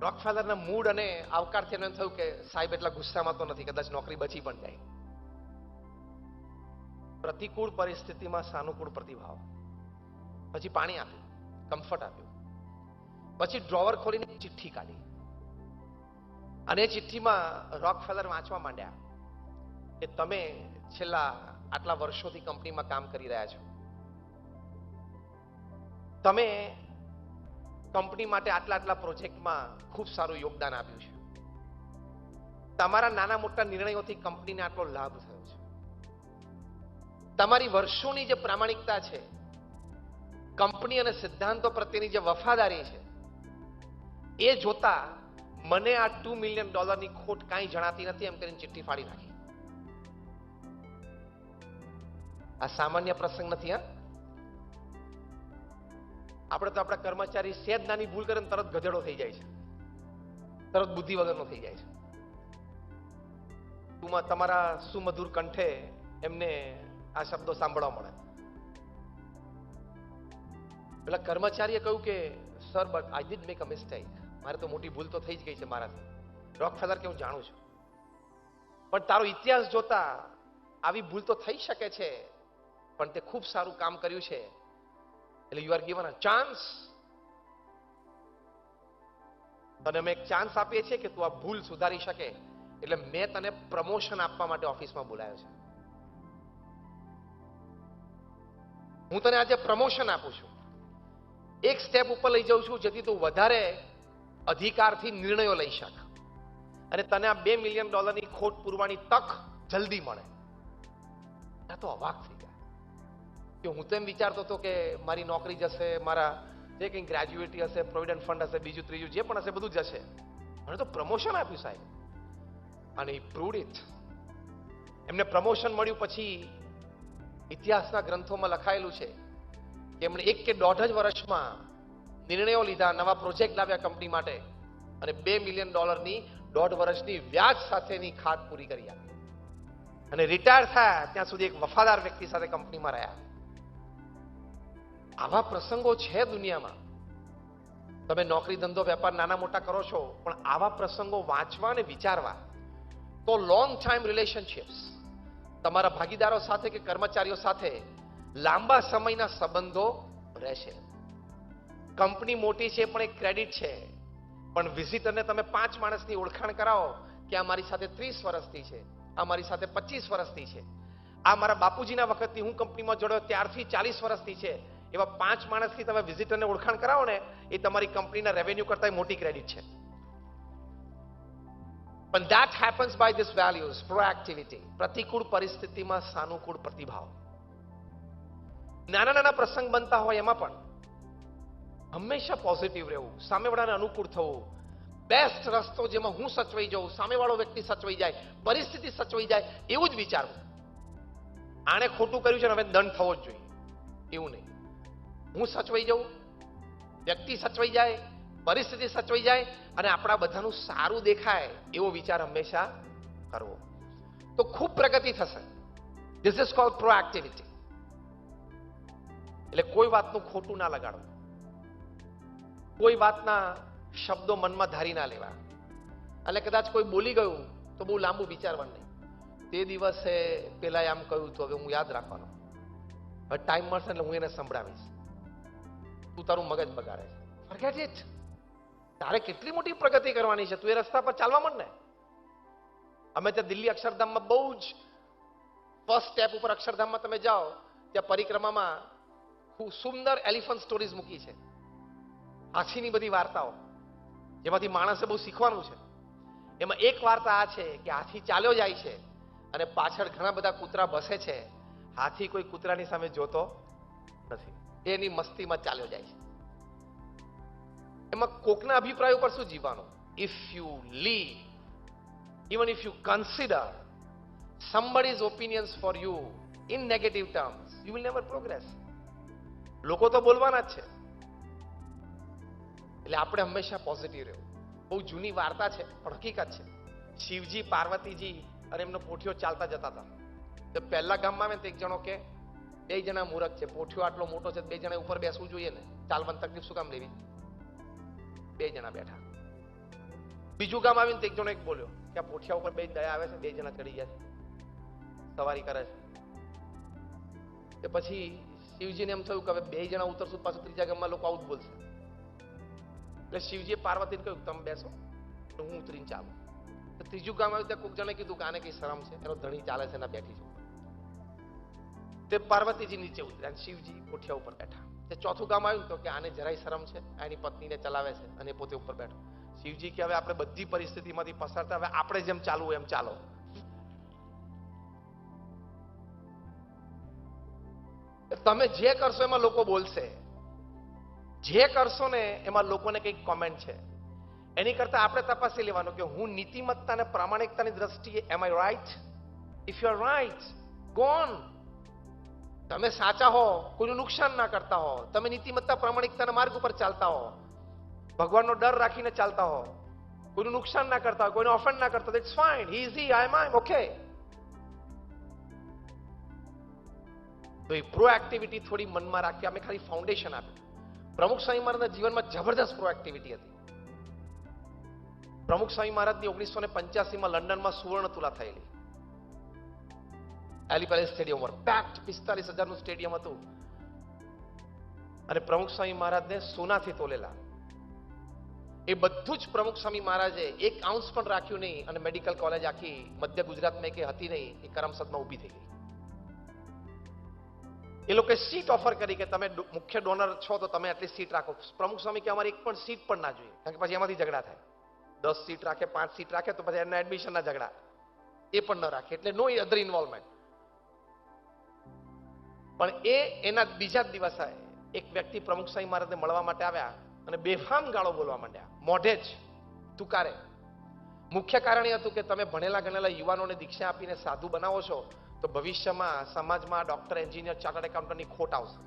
રોકફેલરના મૂડ અને આવકારથી એમને થયું કે સાહેબ એટલા ગુસ્સામાં તો નથી, કદાચ નોકરી બચી પણ જાય. પ્રતિકૂળ પરિસ્થિતિમાં સાનુકૂળ પ્રતિભાવ. પછી પાણી આપ્યું, કમ્ફર્ટ આપ્યું. પછી ડ્રોવર ખોલીને ચિઠ્ઠી કાઢી અને એ ચિઠ્ઠીમાં રોકફેલર વાંચવા માંડ્યા કે તમે છેલ્લા આટલા વર્ષોથી કંપનીમાં કામ કરી રહ્યા છો, તમે કંપની માટે આટલા પ્રોજેક્ટમાં ખૂબ સારું યોગદાન આપ્યું છે, તમારા નાના મોટા નિર્ણયોથી કંપનીને આટલો લાભ થયો છે, તમારી વર્ષોની જે પ્રામાણિકતા છે, કંપની અને સિદ્ધાંતો પ્રત્યેની જે વફાદારી છે, એ જોતા મને આ $2 મિલિયન ખોટ કાંઈ જણાતી નથી, એમ કરીને ચિઠ્ઠી ફાડી નાખી. આ સામાન્ય પ્રસંગ નથી. આપણે તો આપણા કર્મચારી સહેજ નાની ભૂલ કરે તરત ગધેડો થઈ જાય છે, તરત બુદ્ધિ વગરનો થઈ જાય છે. તમારા સુમધુર કંઠે એમને આ શબ્દો સાંભળવા મળે. પેલા કર્મચારીએ કહ્યું કે sir, but I did make a mistake. મારે તો મોટી ભૂલ તો થઈ જ ગઈ છે મારાથી. રોકફેલર કે હું જાણું છું, પણ તારો ઇતિહાસ જોતા આવી ભૂલ તો થઈ શકે છે, પણ તે ખૂબ સારું કામ કર્યું છે, એટલે you are given a chance. તને અમે એક ચાન્સ આપીએ છીએ કે તું આ ભૂલ સુધારી શકે, એટલે મેં તને પ્રમોશન આપવા માટે ઓફિસમાં બોલાવ્યો છે. હું તને આજે પ્રમોશન આપું છું, એક સ્ટેપ ઉપર લઈ જાઉં છું, જેથી તું વધારે અધિકારથી નિર્ણયો લઈ શક અને તને આ $2 મિલિયન ખોટ પૂરવાની તક જલ્દી મળે. આ તો અવાક થઈ ગયા કે હું તો એમ વિચારતો હતો કે મારી નોકરી જશે, મારા જે કંઈ ગ્રેજ્યુએટી હશે, પ્રોવિડન્ટ ફંડ હશે, બીજું ત્રીજું જે પણ હશે બધું જશે. મને તો પ્રમોશન આપ્યું સાહેબ. અને પ્રૂવડ ઇટ. એમને પ્રમોશન મળ્યું પછી ઇતિહાસના ગ્રંથોમાં લખાયેલું છે કે એમણે 1 કે 1.5 વર્ષમાં નિર્ણયો લીધા, નવા પ્રોજેક્ટ લાવ્યા કંપની માટે, અને $2 મિલિયન 1.5 વર્ષની વ્યાજ સાથેની ખાત પૂરી કરી આપી. અને રિટાયર થયા ત્યાં સુધી એક વફાદાર વ્યક્તિ સાથે કંપનીમાં રહ્યા. આવા પ્રસંગો છે દુનિયામાં. તમે નોકરી, ધંધો, વેપાર નાના મોટા કરો છો, પણ આવા પ્રસંગો વાંચવા અને વિચારવા તો લોંગ ટાઈમ રિલેશનશિપ્સ, તમારા ભાગીદારો સાથે કે કર્મચારીઓ સાથે લાંબા સમયના સંબંધો રહેશે. કંપની મોટી છે પણ એક ક્રેડિટ છે, પણ વિઝિટરને તમે 5 માણસની ઓળખાણ કરાવો કે આ મારી સાથે 30 વર્ષથી છે, આ મારી સાથે 25 વર્ષથી છે, આ મારા બાપુજીના વખતથી હું કંપનીમાં જોડાયો ત્યારથી 40 વર્ષથી છે, એવા 5 માણસથી તમે વિઝિટરને ઓળખાણ કરાવો ને, એ તમારી કંપનીના રેવન્યુ કરતા મોટી ક્રેડિટ છે. પણ that happens by these values, proactivity. પ્રતિકૂળ પરિસ્થિતિમાં સાનુકૂળ પ્રતિભાવ. નાના નાના પ્રસંગ બનતા હોય એમાં પણ હંમેશા પોઝિટિવ રહેવું, સામેવાળાને અનુકૂળ થવું, બેસ્ટ રસ્તો જેમાં હું સચવાઈ જાઉં, સામેવાળો વ્યક્તિ સચવાઈ જાય, પરિસ્થિતિ સચવાઈ જાય, એવું જ વિચારવું. આણે ખોટું કર્યું છે ને હવે દંડ થવો જ જોઈએ, એવું નહીં. હું સચવાઈ જાઉં, વ્યક્તિ સચવાઈ જાય, પરિસ્થિતિ સચવાઈ જાય અને આપણા બધાનું સારું દેખાય, એવો વિચાર હંમેશા કરવો, તો ખૂબ પ્રગતિ થશે. This is called proactivity. એટલે કોઈ વાતનું ખોટું ના લગાડવું, કોઈ વાતના શબ્દો મનમાં ધારી ના લેવા. એટલે કદાચ કોઈ બોલી ગયું તો બહુ લાંબુ વિચારવાનું નહીં. તે દિવસે પેલા આમ કહ્યું તો હવે હું યાદ રાખવાનો, હવે ટાઈમ મળશે એટલે હું એને સંભળાવીશ. તું તારું મગજ બગાડે છે. Forget it. તારે કેટલી મોટી પ્રગતિ કરવાની છે, તું એ રસ્તા પર ચાલવા માંડ ને. અમે ત્યાં દિલ્હી અક્ષરધામમાં બહુ જ ફર્સ્ટ સ્ટેપ ઉપર અક્ષરધામમાં તમે જાઓ ત્યાં પરિક્રમામાં ખૂબ સુંદર એલિફન્ટ સ્ટોરીઝ મૂકી છે, હાથીની બધી વાર્તાઓ, જેમાંથી માણસે બહુ શીખવાનું છે. એમાં એક વાર્તા આ છે કે હાથી ચાલ્યો જાય છે અને પાછળ ઘણા બધા કૂતરા બસે છે. હાથી કોઈ કૂતરાની સામે જોતો નથી, એની મસ્તીમાં ચાલ્યો જાય છે. એમાં કોકના અભિપ્રાય ઉપર શું જીવવાનું? If you leave, even if you consider somebody's opinions for you in negative terms, you will never progress. લોકો તો બોલવાના જ છે, એટલે આપણે હંમેશા પોઝિટિવ રહેવું. બહુ જૂની વાર્તા છે પણ હકીકત છે. શિવજી, પાર્વતીજી અને એમનો પોઠિયો ચાલતા જતા હતા. તો પહેલા ગામમાં આવે ને તો એક જણો કે બે જણા મૂરખ છે, પોઠિયો આટલો મોટો છે, બે જણા ઉપર બેસવું જોઈએ ને, ચાલવાની તકલીફ શું કામ લેવી? બે જણા બેઠા. બીજું ગામ આવીને તો એક જણો એક બોલ્યો કે આ પોઠિયા ઉપર બે દયા આવે છે, બે જણા ચડી જાય છે, સવારી કરે છે. કે પછી શિવજીને એમ થયું કે હવે બે જણા ઉતરશું પાછું ત્રીજા ગામમાં લોકો આવું જ બોલશે. એટલે શિવજીએ પાર્વતીને કહ્યું તમે બેસો તો હું ઉતરીને ચાલું. તો ત્રીજું ગામ આવ્યું ત્યાં કોઈક જણે કીધું કે આને કઈ શરમ છે, એનો ધણી ચાલે છે, એના બેઠી છે. તે પાર્વતીજી નીચે ઉતર્યા, શિવજી પોઠિયા ઉપર બેઠા. તે ચોથું ગામ આવ્યું તો કે આને જરાય શરમ છે, એની પત્નીને ચલાવે છે અને પોતે ઉપર બેઠો. શિવજી કે હવે આપણે બધી પરિસ્થિતિમાંથી પસાર થાય, હવે આપણે જેમ ચાલવું એમ ચાલો. તમે જે કરશો એમાં લોકો બોલશે, જે કરશો ને એમાં લોકોને કંઈક કોમેન્ટ છે. એની કરતા આપણે તપાસી લેવાનું કે હું નીતિમત્તા અને પ્રામાણિકતાની દ્રષ્ટિએ am I right? If you are right, go on. તમે સાચા હો, કોઈનું નુકસાન ના કરતા હો, તમે નીતિમત્તા પ્રામાણિકતાના માર્ગ ઉપર ચાલતા હો, ભગવાનનો ડર રાખીને ચાલતા હો, કોઈનું નુકસાન ના કરતા હોય, કોઈને ઓફેન્ડ ના કરતા, it's fine. He is he, I am I, okay. તો એ પ્રોએક્ટિવિટી થોડી મનમાં રાખી અમે ખાલી ફાઉન્ડેશન આપ્યું. પ્રમુખ સ્વામી મહારાજના જીવનમાં જબરદસ્ત પ્રોએક્ટિવિટી હતી. પ્રમુખ સ્વામી મહારાજની 1985માં લંડનમાં સુવર્ણ તુલા થયેલી. એલી પેલેસ સ્ટેડિયમ પર પેક્ડ 45,000નું સ્ટેડિયમ હતું અને પ્રમુખ સ્વામી મહારાજને સોનાથી તોલેલા. એ બધું જ પ્રમુખ સ્વામી મહારાજે એક આઉન્સ પણ રાખ્યું નહીં અને મેડિકલ કોલેજ આખી મધ્ય ગુજરાતમાં કે હતી નહીં, એ કરમસદમાં ઊભી થઈ ગઈ. એ લોકોએ સીટ ઓફર કરી કે તમે મુખ્ય ડોનર છો તો તમે આટલી સીટ રાખો. પ્રમુખ સ્વામી કે અમારી એક પણ સીટ પણ ના જોઈએ, કારણ કે પછી એમાંથી ઝઘડા થાય. 10 સીટ રાખે, 5 સીટ રાખે તો પછી એના એડમિશનના ઝઘડા, એ પણ ન રાખે. એટલે નો અધર ઇન્વોલ્વમેન્ટ. પણ એના બીજા જ દિવસે એક વ્યક્તિ પ્રમુખ સ્વામી મહારાજને મળવા માટે આવ્યા અને બેફામ ગાળો બોલવા માંડ્યા, મોઢે જ તુકારે. મુખ્ય કારણ એ હતું કે તમે ભણેલા ગણેલા યુવાનોને દીક્ષા આપીને સાધુ બનાવો છો તો ભવિષ્યમાં સમાજમાં ડોક્ટર, એન્જિનિયર, ચાર્ટર્ડ એકાઉન્ટન્ટની ખોટ આવશે.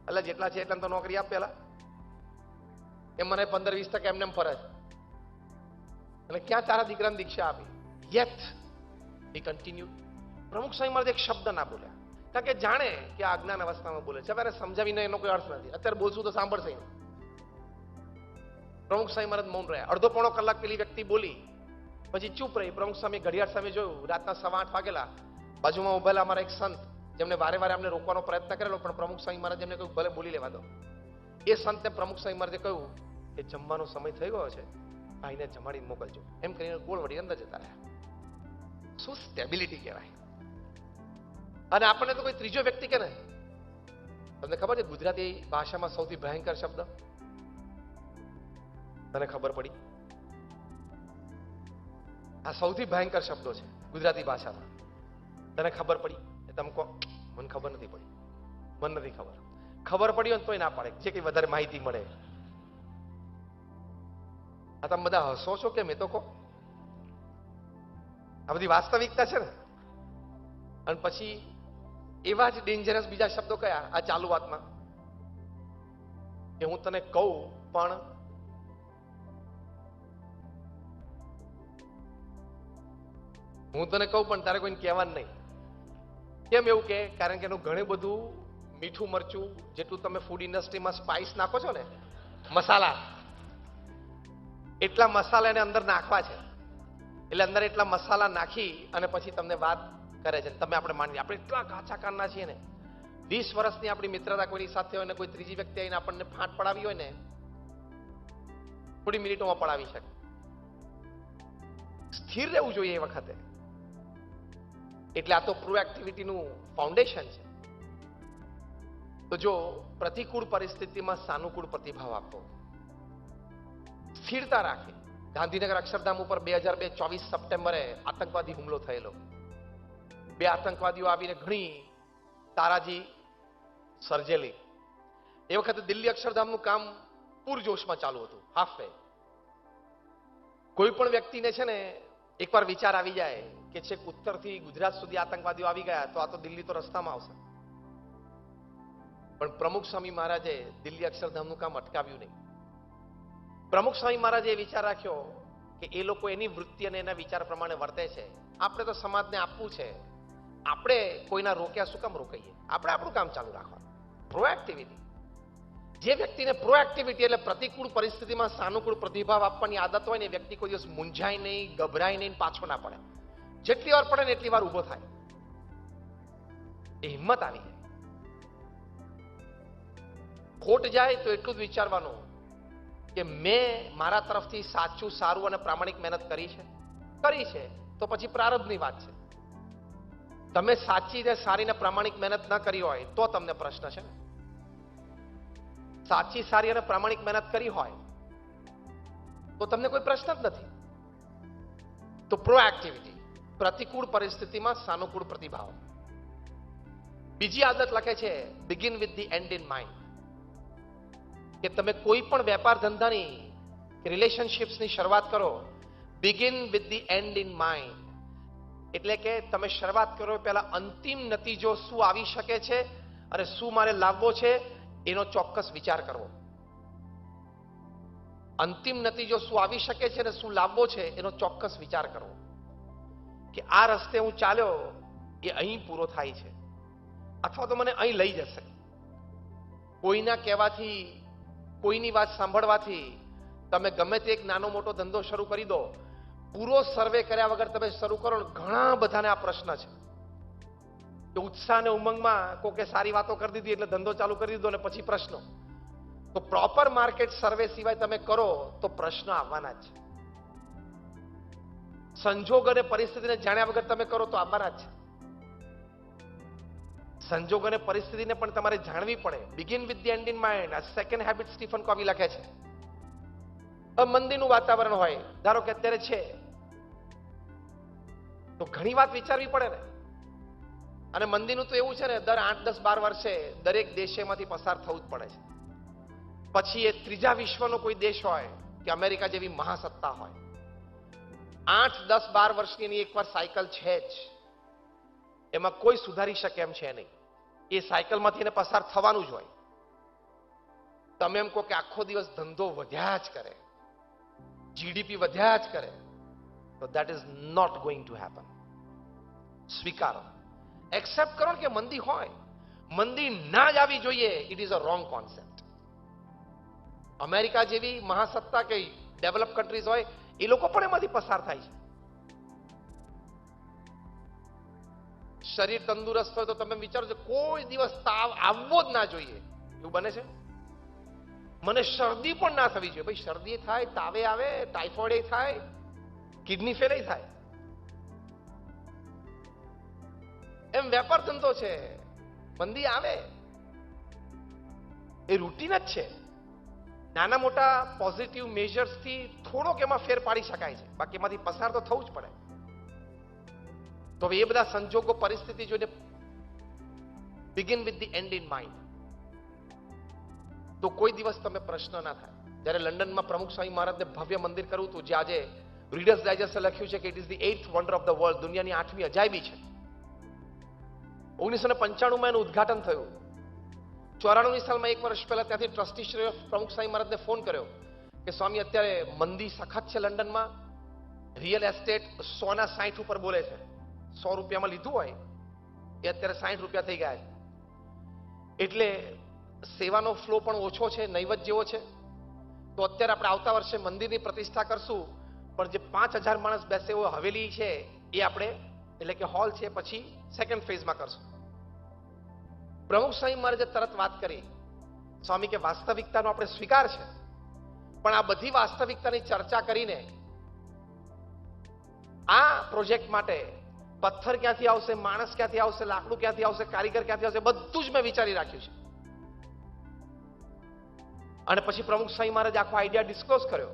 એટલે જેટલા છે એટલા તો નોકરી આપ પેલા. એમ મને 15-20% એમને ફરે છે. એટલે ક્યાં તારા દીકરાને દીક્ષા આપી? યેટ હી કન્ટિન્યુ. પ્રમુખ સ્વામી મહારાજ એક શબ્દ ના બોલ્યા, કારણ કે જાણે કે આ અજ્ઞાન અવસ્થામાં બોલે છે. હવે સમજાવીને એનો કોઈ અર્થ નથી. અત્યારે બોલશું તો સાંભળશે નહીં. પ્રમુખ સ્વામી મહારાજ મૌન રહ્યા. અડધો પોણો કલાક પેલી વ્યક્તિ બોલી, પછી ચૂપ રહી. પ્રમુખ સ્વામી ઘડિયાળ સામે જોયું, રાતના 8:15 વાગેલા. બાજુમાં ઉભેલા અમારા એક સંત, જેમને વારે વારે અમને રોકવાનો પ્રયત્ન કરેલો, પણ પ્રમુખ સ્વામી મહારાજ એમને કહ્યું ભલે બોલી લેવા દો. એ સંતે પ્રમુખ સ્વામી મહારાજે કહ્યું કે જમવાનો સમય થઈ ગયો છે, ભાઈને જમાડીને મોકલજો. એમ કરીને ગોળ વળી અંદર જતા રહ્યા. શું સ્ટેબિલિટી કહેવાય! અને આપણને તો કોઈ ત્રીજો વ્યક્તિ કે ને, તમને ખબર છે ગુજરાતી ભાષામાં સૌથી ભયંકર શબ્દ? તને ખબર પડી? આ સૌથી ભયંકર શબ્દો છે ગુજરાતી ભાષામાં. તને ખબર પડી? તમે કહો મને ખબર નથી પડી, મને નથી ખબર. ખબર પડી હોય તોય ના પાડે, જે કઈ વધારે માહિતી મળે. આ તમે બધા હસો છો કે મેં તો કહો, આ બધી વાસ્તવિકતા છે ને. અને પછી એવા જ ડેન્જરસ બીજા શબ્દો કયા આ ચાલુ વાતમાં? કે હું તને કહું પણ તારે કોઈને કહેવાનું નહીં. કેમ એવું કે? કારણ કે એનું ઘણું બધું મીઠું મરચું, જેટલું તમે ફૂડ ઇન્ડસ્ટ્રીમાં સ્પાઇસ નાખો છો ને, મસાલા, એટલા મસાલા એને અંદર નાખવા છે. એટલે અંદર એટલા મસાલા નાખી અને પછી તમને વાત કરે છે. તમે આપણે માની, આપણે એટલા કાચા કાનના છીએ ને, 20 વર્ષની આપણી મિત્રતા કોઈની સાથે હોય ને કોઈ ત્રીજી વ્યક્તિ આવીને આપણને ફાંટ પડાવી હોય ને, થોડી મિનિટોમાં પડાવી શકે. સ્થિર રહેવું જોઈએ એ વખતે. એટલે આ તો પ્રોએક્ટિવિટીનું ફાઉન્ડેશન છે. તો જો પ્રતિકૂળ પરિસ્થિતિમાં સાનુકૂળ પ્રતિભાવ આપવો, સ્થિરતા રાખી. ગાંધીનગર અક્ષરધામ ઉપર 2024 સપ્ટેમ્બરે આતંકવાદી હુમલો થયેલો. 2 આતંકવાદીઓ આવીને ઘણી તારાજી સર્જેલી. એ વખતે દિલ્હી અક્ષરધામનું કામ પૂરજોશમાં ચાલુ હતું, હાફ વે. કોઈ પણ વ્યક્તિને છે ને એકવાર વિચાર આવી જાય કે છેક ઉત્તરથી ગુજરાત સુધી આતંકવાદીઓ આવી ગયા તો આ તો દિલ્હી તો રસ્તામાં આવશે. પણ પ્રમુખ સ્વામી મહારાજે દિલ્હી અક્ષરધામનું કામ અટકાવ્યું નહીં. પ્રમુખ સ્વામી મહારાજે એ વિચાર રાખ્યો કે એ લોકો એની વૃત્તિ અને એના વિચાર પ્રમાણે વર્તે છે. આપણે તો સમાજને આપવું છે, આપણે કોઈના રોક્યા શું કામ રોકાઈએ? આપણે આપણું કામ ચાલુ રાખવાનું. પ્રોએક્ટિવિટી. જે વ્યક્તિને પ્રોએક્ટિવિટી એટલે પ્રતિકૂળ પરિસ્થિતિમાં સાનુકૂળ પ્રતિભાવ આપવાની આદત હોય ને, એ વ્યક્તિ કોઈ દિવસ મૂંઝાય નહીં, ગભરાય નહીં, પાછો ના પડે. જેટલી વાર પડે ને એટલી વાર ઉભો થાય. એ હિંમત આવી જાય. ખોટ જાય તો એટલું જ વિચારવાનું કે મેં મારા તરફથી સાચું, સારું અને પ્રામાણિક મહેનત કરી છે તો પછી પ્રારબ્ધની વાત છે. તમે સાચી ને સારી ને પ્રામાણિક મહેનત ન કરી હોય તો તમને પ્રશ્ન છે. સાચી, સારી અને પ્રામાણિક મહેનત કરી હોય તો તમને કોઈ પ્રશ્ન જ નથી. તો પ્રોએક્ટિવિટી, પ્રતિકૂળ પરિસ્થિતિમાં સાનુકૂળ પ્રતિભાવ. બીજી આદત લખે છે begin with the end in mind. કે તમે કોઈ પણ વેપાર ધંધાની રિલેશનશિપ્સની શરૂઆત કરો, begin with the end in mind. એટલે કે તમે શરૂઆત કરો પહેલા અંતિમ નતીજો શું આવી શકે છે અને શું મારે લાવવો છે એનો ચોક્કસ વિચાર કરવો. અંતિમ નતીજો શું આવી શકે છે અને શું લાવવો છે એનો ચોક્કસ વિચાર કરવો. કે આ રસ્તે હું ચાલ્યો એ અહીં પૂરો થાય છે અથવા તો મને અહીં લઈ જશે. કોઈના કહેવાથી, કોઈની વાત સાંભળવાથી તમે ગમે તે એક નાનો મોટો ધંધો શરૂ કરી દો, પૂરો સર્વે કર્યા વગર તમે શરૂ કરો. ઘણા બધાને આ પ્રશ્ન છે કે ઉત્સાહ અને ઉમંગમાં કોકે સારી વાતો કરી દીધી એટલે ધંધો ચાલુ કરી દીધો અને પછી પ્રશ્નો. તો પ્રોપર માર્કેટ સર્વે સિવાય તમે કરો તો પ્રશ્નો આવવાના જ છે. સંજોગ અને પરિસ્થિતિને જાણ્યા વગર તમે કરો તો આવવાના જ છે. સંજોગ અને પરિસ્થિતિને પણ તમારે જાણવી પડે. Begin with the end in mind. આ સેકન્ડ હેબિટ સ્ટીફન કોવી લખે છે. મંદીનું વાતાવરણ હોય, ધારો કે અત્યારે છે, તો ઘણી વાત વિચારવી પડે ને. અને મંદીનું તો એવું છે ને, દર 8, 10, 12 વર્ષે દરેક દેશેમાંથી પસાર થવું જ પડે છે. પછી એ ત્રીજા વિશ્વનો કોઈ દેશ હોય કે અમેરિકા જેવી મહાસત્તા હોય, 8, 10, 12 વર્ષની એની એકવાર સાયકલ છે જ. એમાં કોઈ સુધારી શકે એમ છે નહીં. એ સાયકલમાંથી એને પસાર થવાનું જ હોય. તમે એમ કહો કે આખો દિવસ ધંધો વધ્યા જ કરે, જીડીપી વધ્યા જ કરે, તો that is not going to happen. સ્વીકારો, એક્સેપ્ટ કરો કે મંદી હોય. મંદી ના જ આવી જોઈએ, it is a wrong concept. America જેવી મહાસત્તા કે ડેવલપ કન્ટ્રીઝ હોય, એ લોકો પણ એમાંથી પસાર થાય છે. શરીર તંદુરસ્ત હોય તો તમે વિચારો છો કોઈ દિવસ તાવ આવવો જ ના જોઈએ, એવું બને છે? મને શરદી પણ ના થવી જોઈએ. ભાઈ શરદી થાય, તાવે આવે, ટાઇફોઇડ થાય, કિડની ફેલ થાય. એમ વેપાર ધંધો છે, મંદી આવે એ રૂટીન જ છે. નાના મોટા પોઝિટિવ મેજર્સથી થોડોક એમાં ફેર પાડી શકાય છે, બાકી એમાંથી પસાર તો થવું જ પડે. તો એ બધા સંજોગો, પરિસ્થિતિ જોઈને begin with the end in mind. તો કોઈ દિવસ તમે પ્રશ્ન ના થાય. જ્યારે લંડનમાં પ્રમુખ સ્વામી મહારાજને ભવ્ય મંદિર કરવું હતું, જે આજે રીડર્સ ડાયજેસ્ટે લખ્યું છે કે it is the 8th wonder of the world, દુનિયાની 8મી અજાયબી છે. 1995માં એનું ઉદ્ઘાટન થયું. 94ની સાલમાં, 1 વર્ષ પહેલા, ત્યાંથી ટ્રસ્ટીશ્રીએ પ્રમુખ સ્વામી મહારાજને ફોન કર્યો કે સ્વામી, અત્યારે મંદી સખત છે લંડનમાં, રિયલ એસ્ટેટ 100 ના 60 ઉપર બોલે છે. 100 રૂપિયામાં લીધું હોય એ અત્યારે 60 રૂપિયા થઈ ગયા છે. એટલે સેવાનો ફ્લો પણ ઓછો છે, નૈવત જેવો છે. તો અત્યારે આપણે આવતા વર્ષે મંદિરની પ્રતિષ્ઠા કરશું, પણ જે 5000 માણસ બેસે એવો હવેલી છે એ આપણે, એટલે કે હોલ છે, પછી સેકન્ડ ફેઝમાં કરશું. પ્રમુખ સ્વામી મહારાજે તરત વાત કરી, સ્વામી કે વાસ્તવિકતાનો આપણે સ્વીકાર છે, પણ આ બધી વાસ્તવિકતાની ચર્ચા કરીને આ પ્રોજેક્ટ માટે પથ્થર ક્યાંથી આવશે, માણસ ક્યાંથી આવશે, લાકડું ક્યાંથી આવશે, કારીગર ક્યાંથી આવશે, બધું જ મેં વિચારી રાખ્યું છે. અને પછી પ્રમુખ સ્વામી મહારાજ આખો આઈડિયા ડિસ્ક્લોઝ કર્યો,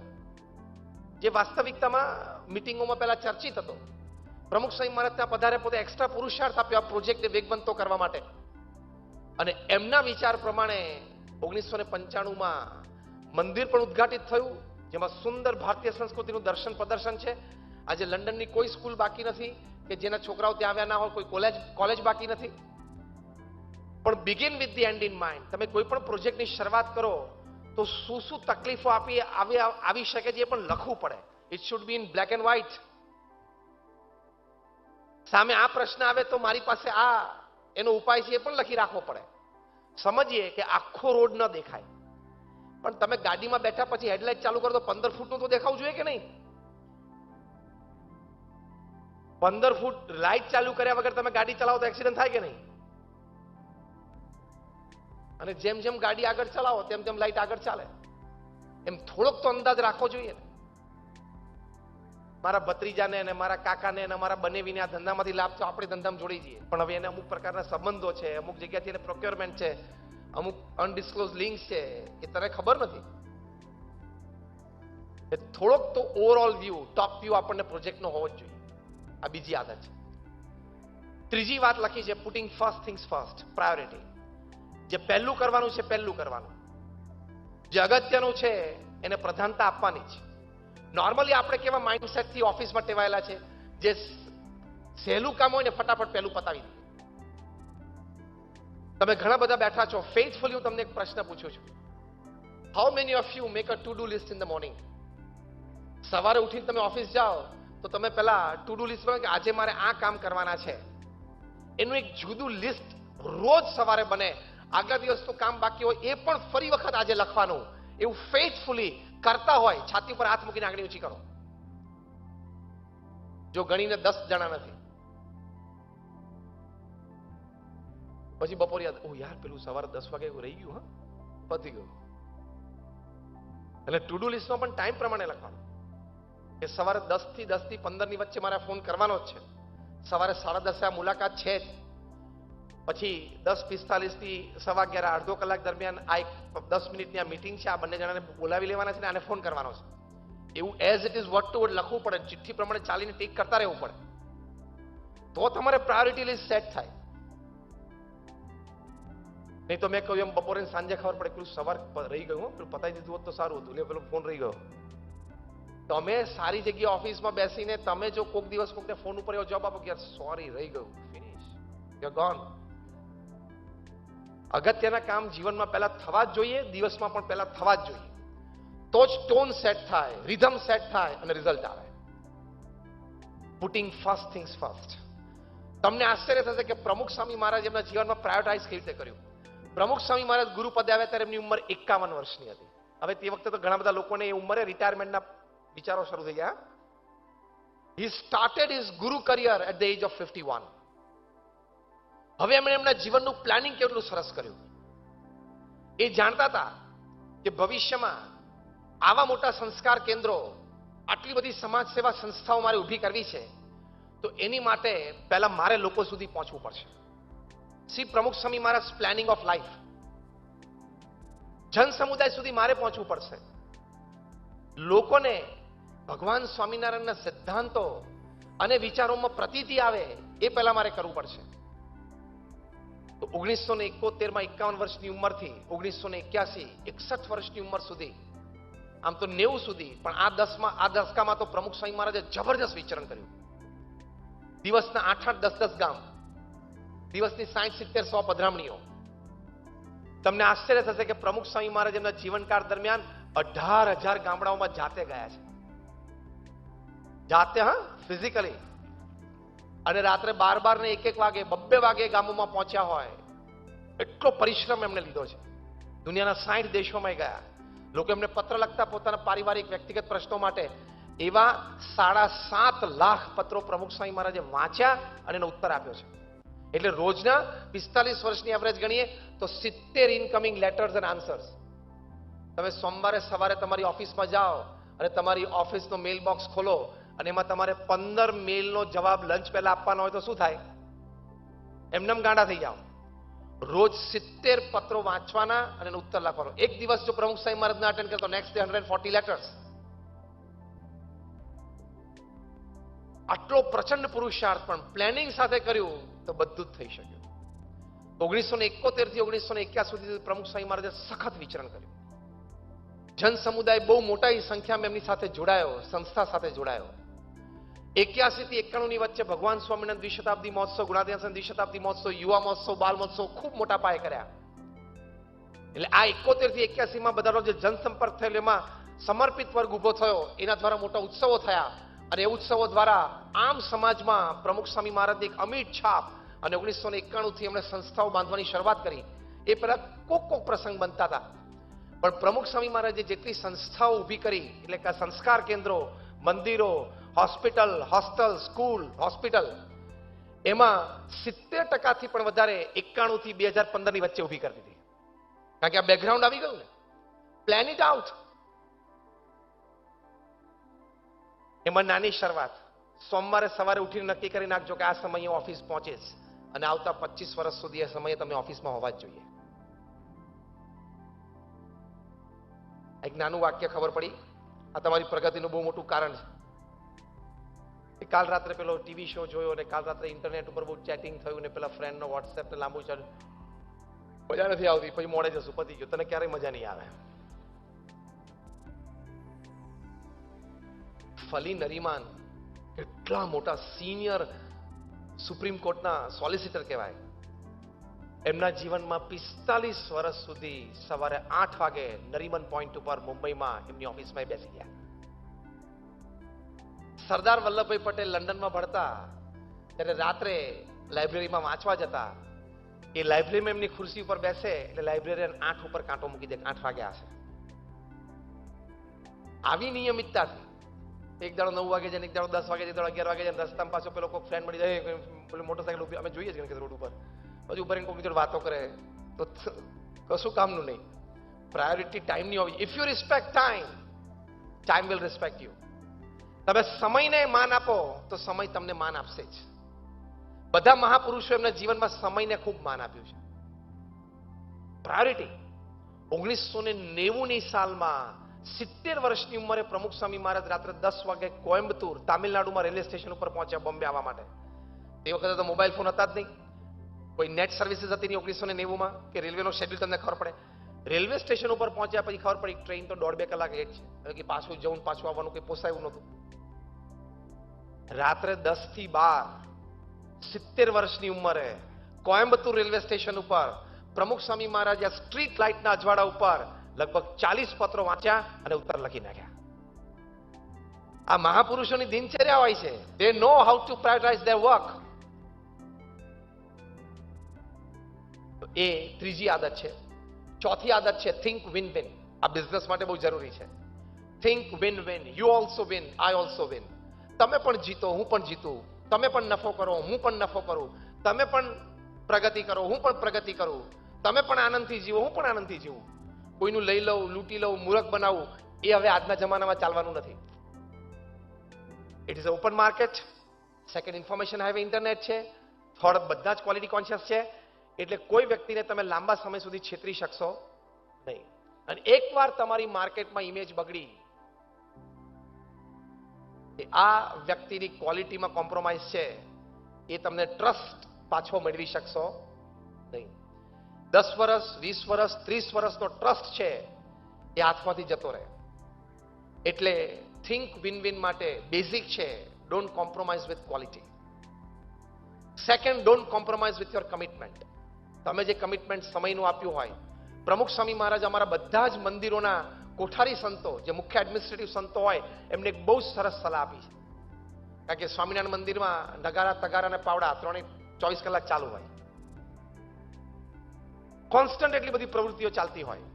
જે વાસ્તવિકતામાં મિટિંગોમાં પહેલા ચર્ચિત હતો. પ્રમુખ સ્વામી મહારાજ ત્યાં પધારે, પોતે એક્સ્ટ્રા પુરુષાર્થ આપ્યો આ પ્રોજેક્ટને વેગવંતો કરવા માટે. અને એમના વિચાર પ્રમાણે 1995માં મંદિર પણ ઉદ્ઘાટિત થયું, જેમાં સુંદર ભારતીય સંસ્કૃતિનું દર્શન પ્રદર્શન છે. આજે લંડનની કોઈ સ્કૂલ બાકી નથી કે જેના છોકરાઓ ત્યાં આવ્યા ના હોય, કોઈ કોલેજ બાકી નથી. પણ begin with the end in mind. તમે કોઈ પણ પ્રોજેક્ટની શરૂઆત કરો તો શું શું તકલીફો આવી શકે છે એ પણ લખવું પડે. It should be in black and white. સામે આ પ્રશ્ન આવે તો મારી પાસે આ એનો ઉપાય છે એ પણ લખી રાખવો પડે. સમજીએ કે આખો રોડ ન દેખાય, પણ તમે ગાડીમાં બેઠા પછી હેડલાઇટ ચાલુ કરો તો 15 ફૂટનું તો દેખાવું જોઈએ કે નહીં? 15 ફૂટ લાઇટ ચાલુ કર્યા વગર તમે ગાડી ચલાવો તો એક્સિડન્ટ થાય કે નહીં? અને જેમ જેમ ગાડી આગળ ચલાવો તેમ તેમ લાઇટ આગળ ચાલે. એમ થોડોક તો અંદાજ રાખવો જોઈએ ને. મારા ભત્રીજાને અને મારા કાકાને અને મારા બનેવીને આ ધંધામાંથી લાભ તો આપણે ધંધામાં જોડી જઈએ, પણ હવે એને અમુક પ્રકારના સંબંધો છે, અમુક જગ્યાથી એને પ્રોક્યોરમેન્ટ છે, અમુક અનડિસ્ક્લોઝ લિંક્સ છે એ તને ખબર નથી. થોડોક તો ઓવરઓલ વ્યૂ, ટોપ વ્યૂ આપણને પ્રોજેક્ટનો હોવો જ જોઈએ. આ બીજી આદત છે. ત્રીજી વાત લખી છે, putting first things first, priority. જે પહેલું કરવાનું છે પહેલું કરવાનું, જે અગત્યનું છે એને પ્રધાનતા આપવાની છે. નોર્મલી આપણે કેવા માઇન્ડસેટથી ઓફિસમાં ટેવાયેલા છે, જે સહેલું કામ હોય ને ફટાફટ પહેલું પતાવી દઈએ. તમે ઘણા બધા બેઠા છો, ફેથફુલી હું તમને એક પ્રશ્ન પૂછું છું, how many of you make a to do list in the morning? સવારે ઉઠીને તમે ઓફિસ જાઓ તો તમે પહેલા ટુ ડુ લિસ્ટ બનાવો કે આજે મારે આ કામ કરવાના છે. એનું એક જુદું લિસ્ટ રોજ સવારે બને. આગલા દિવસનું કામ બાકી હોય એ પણ ફરી વખત આજે લખવાનું. એવું ફેથફુલી કરતા હોય, છાતી પર હાથ મૂકીને આંગળી ઊંચી કરો. જો ગણીને 10 જણા નથી. પછી બપોરે યાદ, ઓ યાર પેલું સવારે 10 વાગે રહી ગયું, હા પતી ગયું. એટલે ટુ ડુ લિસ્ટમાં પણ ટાઈમ પ્રમાણે લખવાનું કે સવારે 10 થી 15 ની વચ્ચે મારે ફોન કરવાનો જ છે. સવારે 10:30 આ મુલાકાત છે જ. પછી 10:45 થી 11:15 અડધો કલાક દરમિયાન આ એક 10 મિનિટની આ મીટિંગ છે, આ બંને જણાને બોલાવી લેવાના છે ને આને ફોન કરવાનો છે. એવું as it is word to word લખવું પડે, ચિઠ્ઠી પ્રમાણે ચાલીને ટીક કરતા રહેવું પડે, તો તમારે પ્રાયોરિટી લિસ્ટ સેટ થાય. નહીં તો મેં કહ્યું એમ બપોરે સાંજે ખબર પડે પેલું સવાર રહી ગયું, પેલું પતાવી દીધું હોત તો સારું હતું, પેલો ફોન રહી ગયો. તમે સારી જગ્યાએ ઓફિસમાં બેસીને તમે જો કોઈક દિવસ કોઈકને ફોન ઉપર એવો જવાબ આપો કે સોરી રહી ગયું, ફિનિશ, યુ આર ગોન. અગત્યના કામ જીવનમાં પહેલા થવા જ જોઈએ, દિવસમાં પણ પહેલા થવા જ જોઈએ. તો જ ટોન સેટ થાય, રિધમ સેટ થાય અને રિઝલ્ટ આવે. Putting first things first. તમને આશ્ચર્ય થશે કે પ્રમુખ સ્વામી મહારાજ એમના જીવનમાં પ્રાયોરિટાઇઝ કેવી રીતે કર્યું. પ્રમુખ સ્વામી મહારાજ ગુરુપદે આવ્યા ત્યારે એમની ઉંમર 51 વર્ષની હતી. હવે તે વખતે તો ઘણા બધા લોકોને એ ઉંમરે રિટાયરમેન્ટના વિચારો શરૂ થઈ ગયા. He started his guru career at the age of 51. હવે એમણે એમના જીવનનું પ્લાનિંગ કેટલું સરસ કર્યું. એ જાણતા હતા કે ભવિષ્યમાં આવા મોટા સંસ્કાર કેન્દ્રો, આટલી બધી સમાજ સેવા સંસ્થાઓ મારે ઊભી કરવી છે, તો એની માટે પહેલા મારે લોકો સુધી પહોંચવું પડશે. શ્રી પ્રમુખ સ્વામી મહારાજ પ્લાનિંગ ઓફ લાઈફ. જન સમુદાય સુધી મારે પહોંચવું પડશે. લોકોને ભગવાન સ્વામિનારાયણના સિદ્ધાંતો અને વિચારોમાં પ્રતીતિ આવે એ પહેલા મારે કરવું પડશે. તો 1971માં 51 વર્ષની ઉંમરથી 1981 61 વર્ષની ઉંમર સુધી, આમ તો 90 સુધી, પણ આ દશકામાં તો પ્રમુખ સ્વામી મહારાજે જબરજસ્ત વિચરણ કર્યું. દિવસના 8-8, 10-10 ગામ, દિવસની 60-70, 100 પધરામણીઓ. તમને આશ્ચર્ય થશે કે પ્રમુખ સ્વામી મહારાજ એમના જીવનકાળ દરમિયાન 18,000 ગામડાઓમાં જાતે ગયા છે. જાતે, હા, ફિઝિકલી. અને રાત્રે 12 ને 1 વાગે, 2 વાગે ગામોમાં પહોંચ્યા હોય. એટલો પરિશ્રમ એમને લીધો છે. દુનિયાના 60 દેશોમાં ગયા. લોકો એમને પત્ર લખતા પોતાના પારિવારિક વ્યક્તિગત પ્રશ્નો માટે. એવા 7.5 લાખ પત્રો પ્રમુખ સ્વામી મહારાજે વાંચ્યા અને એનો ઉત્તર આપ્યો છે. એટલે રોજના 45 વર્ષની એવરેજ ગણીએ તો 70 ઇનકમિંગ લેટર્સ એન્ડ આન્સર્સ. તમે સોમવારે સવારે તમારી ઓફિસમાં જાઓ અને તમારી ઓફિસનો મેલ બોક્સ ખોલો અને એમાં તમારે 15 મેલનો જવાબ લંચ પહેલા આપવાનો હોય તો શું થાય? એમનેમ ગાંડા થઈ જાઓ. રોજ 70 પત્રો વાંચવાના અને એનો ઉત્તર લખવાનો. એક દિવસ જો પ્રમુખ સાહેબ મહારાજના અટેન્ડ કરતો નેક્સ્ટ ડે 140 લેટર્સ. આટલો પ્રચંડ પુરુષાર્થ પણ પ્લાનિંગ સાથે કર્યું તો બધું જ થઈ શક્યું. 1971 થી 1981 સુધી પ્રમુખ સાહેબ મહારાજે સખત વિચરણ કર્યું. જન સમુદાય બહુ મોટા સંખ્યામાં એમની સાથે જોડાયો, સંસ્થા સાથે જોડાયો. 81 થી 91 ની વચ્ચે ભગવાન સ્વામિનારાયણ દ્વિશતાબ્દી મહોત્સવ, ગુણાતીતાન દ્વિશતાબ્દી મહોત્સવ, યુવા મહોત્સવ, બાલ મહોત્સવ ખૂબ મોટા પાયે કર્યા. એટલે આ 71 થી 81 માં બધાનો જે જનસંપર્ક થયેલો એમાં સમર્પિત વર્ગ ઉભો થયો, એના દ્વારા મોટા ઉત્સવો થયા અને એ ઉત્સવો દ્વારા આમ સમાજમાં પ્રમુખ સ્વામી મહારાજની એક અમીટ છાપ અને 1991 થી એમણે સંસ્થાઓ બાંધવાની શરૂઆત કરી. એ પહેલા કોક પ્રસંગ બનતા હતા, પણ પ્રમુખ સ્વામી મહારાજે જેટલી સંસ્થાઓ ઊભી કરી, એટલે કે સંસ્કાર કેન્દ્રો, મંદિરો, હોસ્પિટલ, હોસ્ટેલ, સ્કૂલ, હોસ્પિટલ, એમાં 70% થી પણ વધારે 91 થી 2015 ની વચ્ચે ઊભી કરી દીધી. કારણ કે આ બેકગ્રાઉન્ડ આવી ગયું ને. Plan it out. એમાં નાની શરૂઆત. સોમવારે સવારે ઉઠીને નક્કી કરી નાખજો કે આ સમયે ઓફિસ પહોંચીશ અને આવતા 25 વર્ષ સુધી એ સમયે તમે ઓફિસમાં હોવા જ જોઈએ. એક નાનું વાક્ય ખબર પડી, આ તમારી પ્રગતિનું બહુ મોટું કારણ છે. કાલ રાત્રે પેલો ટીવી શો જોયો અને કાલ રાત્રે ઇન્ટરનેટ ઉપર બહુ ચેટિંગ થયું ને પેલા ફ્રેન્ડનો વોટ્સએપ ને લાંબુ ચાલ્યું. મજા નથી આવતી, પછી મોડે જશું, પતી ગયું. તને ક્યારેય મજા નહીં આવે. ફલી નરીમાન કેટલા મોટા સિનિયર સુપ્રીમ કોર્ટના સોલિસિટર કહેવાય. એમના જીવનમાં 45 વર્ષ સુધી સવારે 8 વાગે નરીમન પોઈન્ટ ઉપર મુંબઈમાં એમની ઓફિસમાં બેસી ગયા. સરદાર વલ્લભભાઈ પટેલ લંડનમાં ભણતા ત્યારે રાત્રે લાઇબ્રેરીમાં વાંચવા જતા. એ લાઇબ્રેરીમાં એમની ખુરશી ઉપર બેસે એટલે લાઇબ્રેરિયન 8 ઉપર કાંટો મૂકી દે, 8 વાગ્યા હશે. આવી નિયમિતતાથી એક દાડો 9 વાગે જાય, એક દાડો 10 વાગે જાય, એક દાડો 11 વાગે જાય. રસ્તામાં પાછો પેલો કોઈ ફ્રેન્ડ મળી જાય, પેલી મોટરસાઇકલ ઉભી, અમે જોઈએ છીએ રોડ ઉપર, પછી ઉપર કોઈ જોડે વાતો કરે તો કશું કામનું નહીં. પ્રાયોરિટી ટાઈમની હોવી. If you respect time, time will respect you. તમે સમયને માન આપો તો સમય તમને માન આપશે જ. બધા મહાપુરુષો એમના જીવનમાં સમયને ખૂબ માન આપ્યું છે. પ્રાયોરિટી. 1990 ની સાલમાં 70 વર્ષની ઉંમરે પ્રમુખ સ્વામી મહારાજ રાત્રે 10 વાગે કોયમ્બતુર, તામિલનાડુમાં રેલવે સ્ટેશન ઉપર પહોંચ્યા બોમ્બે આવવા માટે. તે વખતે તો મોબાઈલ ફોન હતા જ નહીં, કોઈ નેટ સર્વિસીસ હતી નહીં 1990માં કે રેલવેનો શેડ્યુલ તમને ખબર પડે. રેલવે સ્ટેશન ઉપર પહોંચ્યા પછી ખબર પડી ટ્રેન તો 1.5-2 કલાક લેટ છે, કે પાછું જવું પાછું આવવાનું કંઈ પોસાયું નહોતું. રાત્રે 10 થી 12 70 વર્ષની ઉંમરે કોયમ્બતુર રેલવે સ્ટેશન ઉપર પ્રમુખ સ્વામી મહારાજ સ્ટ્રીટ લાઇટના અજવાળા ઉપર લગભગ 40 પત્રો વાંચ્યા અને ઉત્તર લખી નાખ્યા. આ મહાપુરુષોની દિનચર્યા હોય છે. they know how to prioritize their work. એ ત્રીજી આદત છે. ચોથી આદત છે થિંક વિન વિન. આ બિઝનેસ માટે બહુ જરૂરી છે. Think win win. You also win, I also win. તમે પણ જીતો, હું પણ જીતું. તમે પણ નફો કરો, હું પણ નફો કરું. તમે પણ પ્રગતિ કરો, હું પણ પ્રગતિ કરું. તમે પણ આનંદથી જીવો, હું પણ આનંદથી જીવું. કોઈનું લઈ લઉં, લૂંટી લઉં, મૂર્ખ બનાવું, એ હવે આજના જમાનામાં ચાલવાનું નથી. It is open market. Second, information highway internet છે. થર્ડ, બધા જ ક્વોલિટી કોન્શિયસ છે. એટલે કોઈ વ્યક્તિને તમે લાંબા સમય સુધી છેતરી શકશો નહીં. અને એકવાર તમારી માર્કેટમાં ઇમેજ બગડી, આ વ્યક્તિની ક્વોલિટીમાં કોમ્પ્રોમાઇઝ છે, એ તમને ટ્રસ્ટ પાછો મેળવી શકશો નહીં. 10 વર્ષ, 20 વર્ષ, 30 વર્ષનો ટ્રસ્ટ છે એ હાથમાંથી જતો રહે. એટલે થિંક વિન વિન માટે બેઝિક છે, don't compromise with quality. Second, don't compromise with your commitment. તમે જે કમિટમેન્ટ સમયનું આપ્યું હોય. પ્રમુખ સ્વામી મહારાજ અમારા બધા જ મંદિરોના કોઠારી સંતો, જે મુખ્ય એડમિનિસ્ટ્રેટિવ સંતો હોય, એમને એક બહુ સરસ સલાહ આપી છે. કારણ કે સ્વામિનારાયણ મંદિરમાં નગારા, તગારા અને પાવડા 24 કલાક ચાલુ હોય. કોન્સ્ટન્ટ એટલી બધી પ્રવૃત્તિઓ ચાલતી હોય.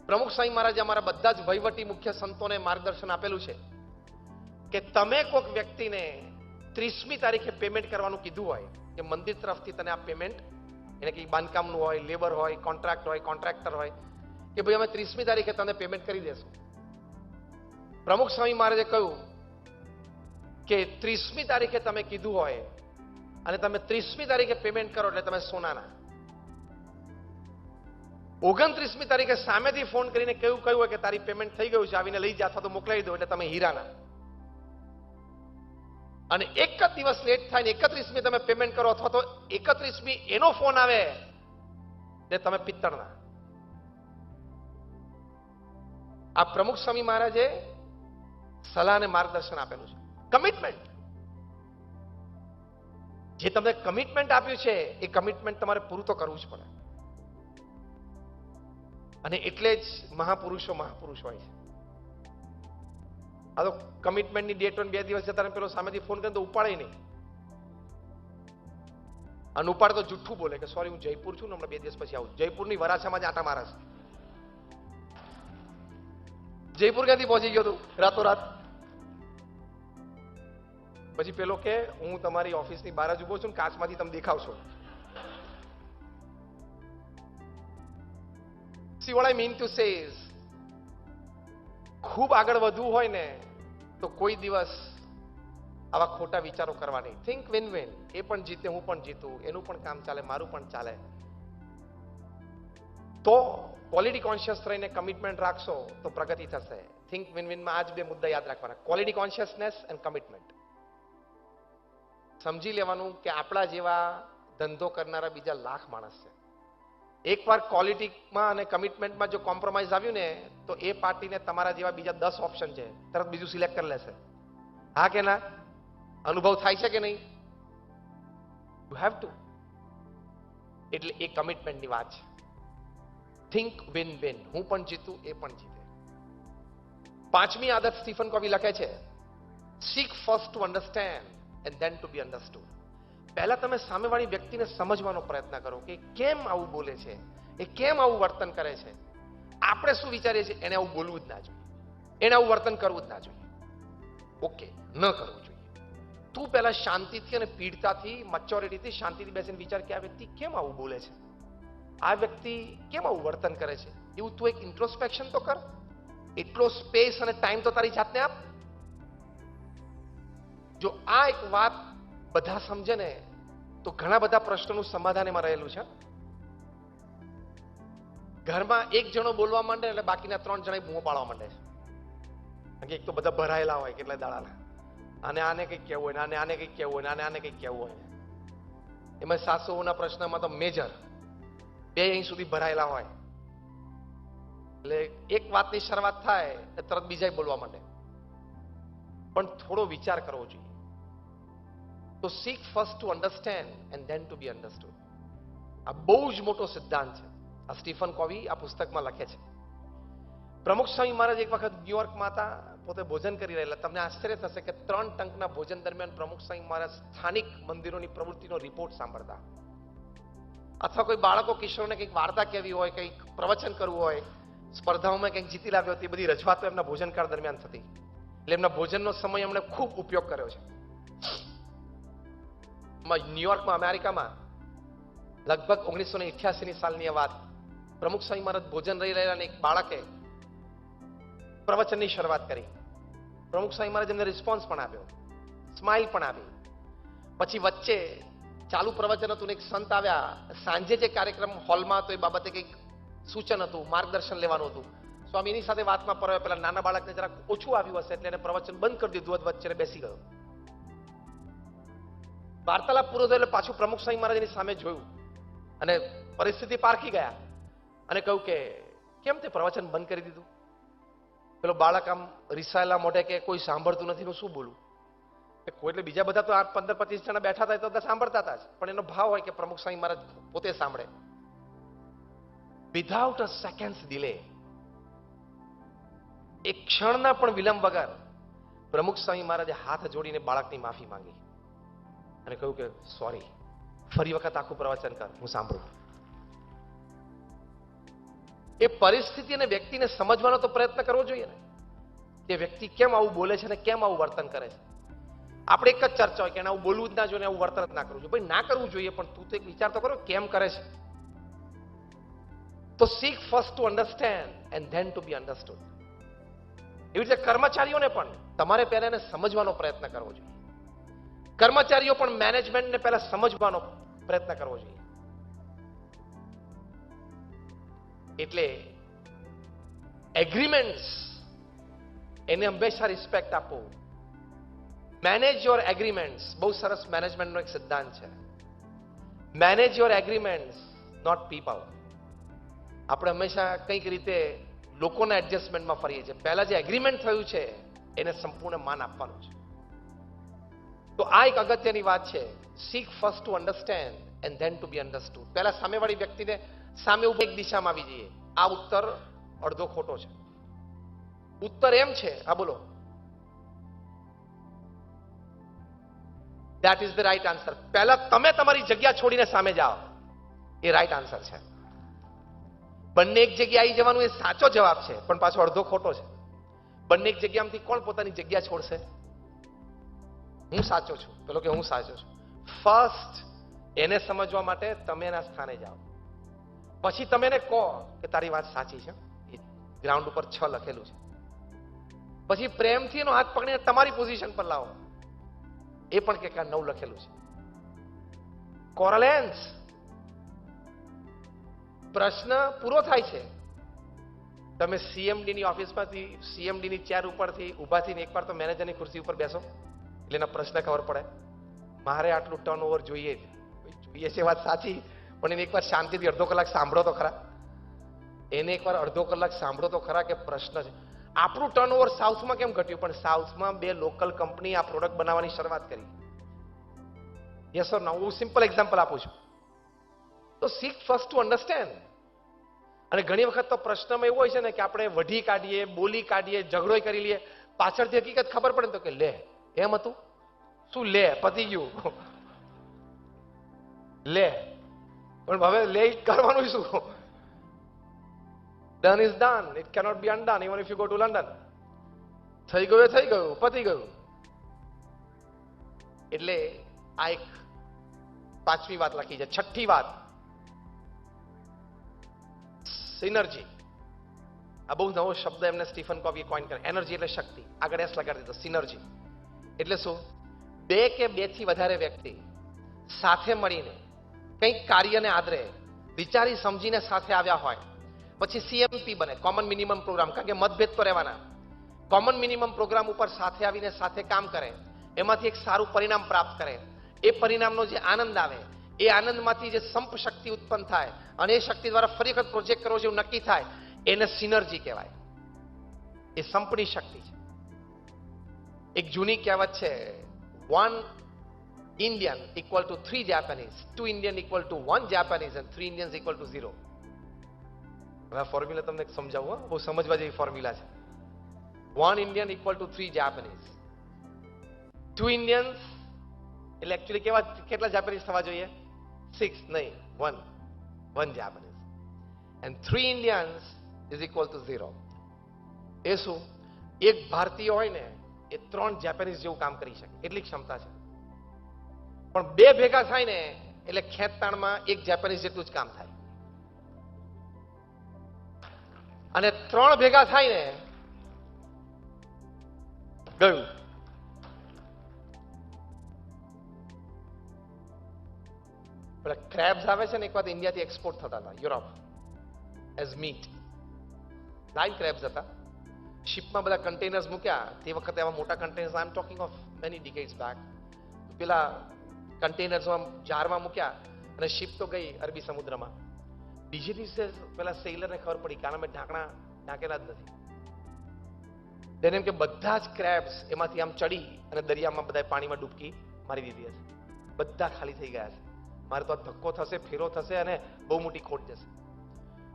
પ્રમુખ સ્વામી મહારાજે અમારા બધા જ વહીવટી મુખ્ય સંતોને માર્ગદર્શન આપેલું છે કે તમે કોઈક વ્યક્તિને 30મી તારીખે પેમેન્ટ કરવાનું કીધું હોય, કે મંદિર તરફથી તને આ પેમેન્ટ, એને કંઈ બાંધકામનું હોય, લેબર હોય, કોન્ટ્રાક્ટ હોય, કોન્ટ્રાક્ટર હોય, કે ભાઈ અમે 30મી તારીખે તને પેમેન્ટ કરી દેશું. પ્રમુખ સ્વામી મહારાજે કહ્યું કે 30મી તારીખે તમે કીધું હોય અને તમે 30મી તારીખે પેમેન્ટ કરો એટલે તમે સોનાના. 29મી તારીખે સામેથી ફોન કરીને કહ્યું હોય કે તારી પેમેન્ટ થઈ ગયું છે, આવીને લઈ જા અથવા તો મોકલાવી દો, એટલે તમે હીરાના. અને એક જ દિવસ લેટ થાય ને 31મી તમે પેમેન્ટ કરો અથવા તો 31મી એનો ફોન આવે એટલે તમે પિત્તળના. આ પ્રમુખ સ્વામી મહારાજે સલાહ અને માર્ગદર્શન આપેલું છે. કમિટમેન્ટ, જે તમને કમિટમેન્ટ આપ્યું છે એ કમિટમેન્ટ તમારે પૂરું તો કરવું જ પડે. અને એટલે જ મહાપુરુષો મહાપુરુષ હોય છે. આ તો કમિટમેન્ટની ડેટ હોય 2 દિવસ જતા પેલો સામેથી ફોન કરે તો ઉપાડે નહીં. અને ઉપાડ તો જુઠ્ઠું બોલે કે સોરી હું જયપુર છું ને હમણાં 2 દિવસ પછી આવું. જયપુરની વરાછામાં જ આટા મારસ. જયપુર ક્યાંથી પહોંચી ગયો તું રાતોરાત? પછી પેલો કે હું તમારી ઓફિસની બહાર જ ઉભો છું, કાચમાંથી તમે દેખાવશો. See what I mean to say is, ખૂબ આગળ વધવું હોય ને તો કોઈ દિવસ આવા ખોટા વિચારો કરવા નહીં. Think win win. એ પણ જીતે, હું પણ જીતું, એનું પણ કામ ચાલે, મારું પણ ચાલે. તો ક્વોલિટી કોન્શિયસ રહીને કમિટમેન્ટ રાખશો તો પ્રગતિ થશે. થિંક વિન વિનમાં આ જ 2 મુદ્દા યાદ રાખવાના, ક્વોલિટી કોન્શિયસનેસ એન્ડ કમિટમેન્ટ. સમજી લેવાનું કે આપણા જેવા ધંધો કરનારા બીજા લાખ માણસ છે. એકવાર ક્વોલિટીમાં અને કમિટમેન્ટમાં જો કોમ્પ્રોમાઇઝ આવ્યું ને તો એ પાર્ટીને તમારા જેવા બીજા 10 ઓપ્શન છે, તરત બીજું સિલેક્ટ કરી લેશે. હા કે ના? અનુભવ થાય છે કે નહીં? You have to. એટલે એ કમિટમેન્ટની વાત છે. Think win win. હું પણ જીતું, એ પણ જીતે. 5મી આદત સ્ટીફન કોવી લખે છે, seek first to understand and then to be understood. પહેલા તમે સામેવાળી વ્યક્તિને સમજવાનો પ્રયત્ન કરો કે કેમ આવું બોલે છે, એ કેમ આવું વર્તન કરે છે. આપણે શું વિચારીએ છીએ એને આવું બોલવું જ ના જોઈએ, એને આવું વર્તન કરવું જ ના જોઈએ. ઓકે, ન કરવું જોઈએ. તું પહેલા શાંતિથી અને પીડતાથી, મેચ્યોરિટીથી શાંતિથી બેસીને વિચાર કે આ વ્યક્તિ કેમ આવું બોલે છે, આ વ્યક્તિ કેમ આવું વર્તન કરે છે. એવું તું એક ઇન્ટ્રોસ્પેક્શન તો કર. એટલો સ્પેસ અને ટાઈમ તો તારી જાતને આપ. જો આ એક વાત બધા સમજે ને તો ઘણા બધા પ્રશ્નોનું સમાધાન એમાં રહેલું છે. ઘરમાં એક જણો બોલવા માંડે એટલે બાકીના 3 જણા બૂમો પાડવા માંડે છે. કારણ કે એક તો બધા ભરાયેલા હોય કેટલા દાડાના, અને આને કંઈક કહેવું હોય, આને આને કંઈક કહેવું હોય, આને કંઈક કહેવું હોય. એમાં સાસુઓના પ્રશ્નમાં તો મેજર 2 અહીં સુધી ભરાયેલા હોય. એટલે એક વાતની શરૂઆત થાય એટલે તરત બીજા બોલવા માંડે. પણ થોડો વિચાર કરવો જોઈએ. તો seek first to understand and then to be understood. આ બહુ જ મોટો સિદ્ધાંત છે. આ સ્ટીફન કોવી આ પુસ્તકમાં લખે છે. પ્રમુખ સ્વામી મહારાજ એક વખત ન્યુયોર્કમાં હતા, પોતે ભોજન કરી રહેલા. તમને આશ્ચર્ય થશે કે 3 ટંકના ભોજન દરમિયાન પ્રમુખ સ્વામી મહારાજ સ્થાનિક મંદિરોની પ્રવૃત્તિનો રિપોર્ટ સાંભળતા, અથવા કોઈ બાળકો કિશોરને કંઈક વાર્તા કહેવી હોય, કંઈક પ્રવચન કરવું હોય, સ્પર્ધાઓમાં કંઈક જીતી લાવ્યો હતી, બધી રજૂઆતો એમના ભોજનકાળ દરમિયાન થતી. એટલે એમના ભોજનનો સમય એમણે ખૂબ ઉપયોગ કર્યો છે. ન્યુયોર્કમાં, અમેરિકામાં લગભગ 1988ની સાલની વાત, પ્રમુખ સ્વામી મહારાજ ભોજન રહી રહેલા અને એક બાળકે પ્રવચનની શરૂઆત કરી. પ્રમુખ સ્વામી મહારાજ એમને રિસ્પોન્સ પણ આપ્યો, સ્માઇલ પણ આપી. પછી વચ્ચે ચાલુ પ્રવચન હતું ને એક સંત આવ્યા. સાંજે જે કાર્યક્રમ હોલમાં હતો એ બાબતે કંઈક સૂચન હતું, માર્ગદર્શન લેવાનું હતું. સ્વામી એની સાથે વાતમાં પરવા પેલા નાના બાળકને જરાક ઓછું આવ્યું હશે એટલે એને પ્રવચન બંધ કરી દીધું, વચ્ચે બેસી ગયો. વાર્તાલાપ પૂરો થયો એટલે પાછું પ્રમુખ સ્વામી મહારાજ એની સામે જોયું અને પરિસ્થિતિ પારખી ગયા અને કહ્યું કે કેમ તે પ્રવચન બંધ કરી દીધું? પેલો બાળક આમ રિસાયેલા મોઢે કે કોઈ સાંભળતું નથી, હું શું બોલું? કોઈ એટલે બીજા બધા તો 15-25 જણા બેઠા હતા તો સાંભળતા હતા જ, પણ એનો ભાવ હોય કે પ્રમુખ સ્વામી મહારાજ પોતે સાંભળે. વિધાઉટ અ સેકન્ડ્સ ડિલે, એક ક્ષણના પણ વિલંબ વગર પ્રમુખ સ્વામી મહારાજે હાથ જોડીને બાળકની માફી માંગી અને કહ્યું કે સોરી, ફરી વખત આખું પ્રવચન કર, હું સાંભળું. એ પરિસ્થિતિ અને વ્યક્તિને સમજવાનો તો પ્રયત્ન કરવો જોઈએ ને, કે વ્યક્તિ કેમ આવું બોલે છે અને કેમ આવું વર્તન કરે છે. આપણે એક જ ચર્ચા હોય કે આવું બોલવું જ ના જોઈએ, આવું વર્તન જ ના કરવું જોઈએ. ભાઈ ના કરવું જોઈએ, પણ તું તો એક વિચાર તો કરો કેમ કરે છે. તો seek first to understand and then to be understood. એવી રીતે કર્મચારીઓને પણ તમારે પહેલા એને સમજવાનો પ્રયત્ન કરવો જોઈએ. કર્મચારીઓ પણ મેનેજમેન્ટને પહેલા સમજવાનો પ્રયત્ન કરવો જોઈએ. એટલે એગ્રીમેન્ટ્સ એને હંમેશા રિસ્પેક્ટ આપો. મેનેજ યોર એગ્રીમેન્ટ્સ બહુ સરસ મેનેજમેન્ટનો એક સિદ્ધાંત છે. Manage your agreements not people. આપણે હંમેશા કંઈક રીતે લોકોના એડજસ્ટમેન્ટમાં ફરીએ છીએ. પહેલા જે એગ્રીમેન્ટ થયું છે એને સંપૂર્ણ માન આપવાનું છે. તો આ એક અગત્યની વાત છે. seek first to understand and then to be understood. પહેલા સામેવાળી વ્યક્તિને સામે ઉભો એક દિશામાં આવી જઈએ. આ ઉત્તર અડધો ખોટો છે. ઉત્તર એમ છે, હા બોલો, that is the right answer. પહેલા તમે તમારી જગ્યા છોડીને સામે જાઓ, એ રાઈટ આન્સર છે. બંને એક જગ્યા આવી જવાનું એ સાચો જવાબ છે, પણ પાછો અડધો ખોટો છે. બંને એક જગ્યામાંથી કોણ પોતાની જગ્યા છોડશે? હું સાચો છું, પેલો કે હું સાચો છું. ફર્સ્ટ એને સમજવા માટે તમે એના સ્થાને જાઓ, પછી તમે એને કહો કે તારી વાત સાચી છે, ગ્રાઉન્ડ ઉપર 6 લખેલું છે. પછી પ્રેમથી એનો હાથ પકડીને તમારી પોઝિશન પર લાવો, એ પણ કે 9 લખેલું છે. કોરલેન્સ પ્રશ્ન પૂરો થાય છે. તમે સીએમડી ની ઓફિસમાંથી સીએમડી ની ચેર ઉપરથી ઊભા થઈને એકવાર તો મેનેજરની ખુરશી ઉપર બેસો, એટલે એના પ્રશ્ન ખબર પડે. મારે આટલું ટર્નઓવર જોઈએ છે, વાત સાચી, પણ એને એકવાર શાંતિથી અડધો કલાક સાંભળો તો ખરા. એને એકવાર અડધો કલાક સાંભળો તો ખરા કે પ્રશ્ન છે. આપણું ટર્નઓવર સાઉથમાં કેમ ઘટ્યું? પણ સાઉથમાં 2 લોકલ કંપની આ પ્રોડક્ટ બનાવવાની શરૂઆત કરી. યસ ઓર નો? હું સિમ્પલ એક્ઝામ્પલ આપું છું. તો seek first to understand. અને ઘણી વખત તો પ્રશ્નમાં એવું હોય છે ને કે આપણે વઢી કાઢીએ, બોલી કાઢીએ, ઝઘડો કરી લઈએ, પાછળથી હકીકત ખબર પડે તો કે લે એમ હતું શું, લે પતી ગયું, લે. પણ હવે લે કરવાનું શું? Done is done. It cannot be undone even if you go to London. થઈ ગયું એ થઈ ગયું, પતી ગયું. એટલે આ એક 5મી વાત લખી છે. 6ઠ્ઠી વાત, સિનર્જી. આ બહુ નવો શબ્દ એમને સ્ટીફન કોવીએ કોઈન કર્યો. એનર્જી એટલે શક્તિ, આગળ એસ લગાડી દીધો. સિનર્જી એટલે શું? 2 કે 2 થી વધારે વ્યક્તિ સાથે મળીને કંઈક કાર્યને આદરે વિચારી સમજીને સાથે આવ્યા હોય, પછી સીએમપી બને, કોમન મિનિમમ પ્રોગ્રામ. કારણ કે મતભેદ તો રહેવાના. કોમન મિનિમમ પ્રોગ્રામ ઉપર સાથે આવીને સાથે કામ કરે, એમાંથી એક સારું પરિણામ પ્રાપ્ત કરે. એ પરિણામનો જે આનંદ આવે, એ આનંદમાંથી જે સંપ શક્તિ ઉત્પન્ન થાય અને એ શક્તિ દ્વારા ફરી વખત પ્રોજેક્ટ કરવો જેવું નક્કી થાય, એને સિનર્જી કહેવાય. એ સંપની શક્તિ છે. એક જૂની કહેવત છે, 1 Indian equal to 3 Japanese, 2 Indian equal to 1 Japanese and 3 Indians equal to 0. હવે ફોર્મ્યુલા તમને સમજાવું, બહુ સમજવા જેવી ફોર્મ્યુલા છે. 1 Indian equal to 3 Japanese. 2 Indians એટલે એકચ્યુઅલી કેટલા જાપાનીઝ થવા જોઈએ? 6 નહીં, 1 Japanese. And 3 Indians is equal to 0. એ શું? એક ભારતીય હોય ને એ 3 જાપાનીઝ જેવું કામ કરી શકે એટલી ક્ષમતા છે. પણ 2 ભેગા થાય ને એટલે ખેંચતાણમાં 1 જાપાનીઝ જેટલું જ કામ થાય. અને 3 ભેગા થાય ને ગયું. ક્રેબ્સ આવે છે ને, એક વખત ઇન્ડિયાથી એક્સપોર્ટ થતા હતા Europe as meat. Live crabs હતા. શિપમાં બધા કન્ટેનર્સ મૂક્યા. તે વખતે આવા મોટા containers, I am talking of many decades back. પેલા કન્ટેનર્સમાં જારમાં મૂક્યા અને શિપ તો ગઈ અરબી સમુદ્રમાં. બીજે દિવસે પેલા સેલરને ખબર પડી, કારણ મેં ઢાંકણા ઢાંકેલા જ નથી. તેને એમ કે બધા જ ક્રેબ્સ એમાંથી આમ ચડી અને દરિયામાં બધા પાણીમાં ડૂબકી મારી દીધી હશે. બધા ખાલી થઈ ગયા છે. મારે તો આ ધક્કો થશે, ફેરો થશે અને બહુ મોટી ખોટ જશે.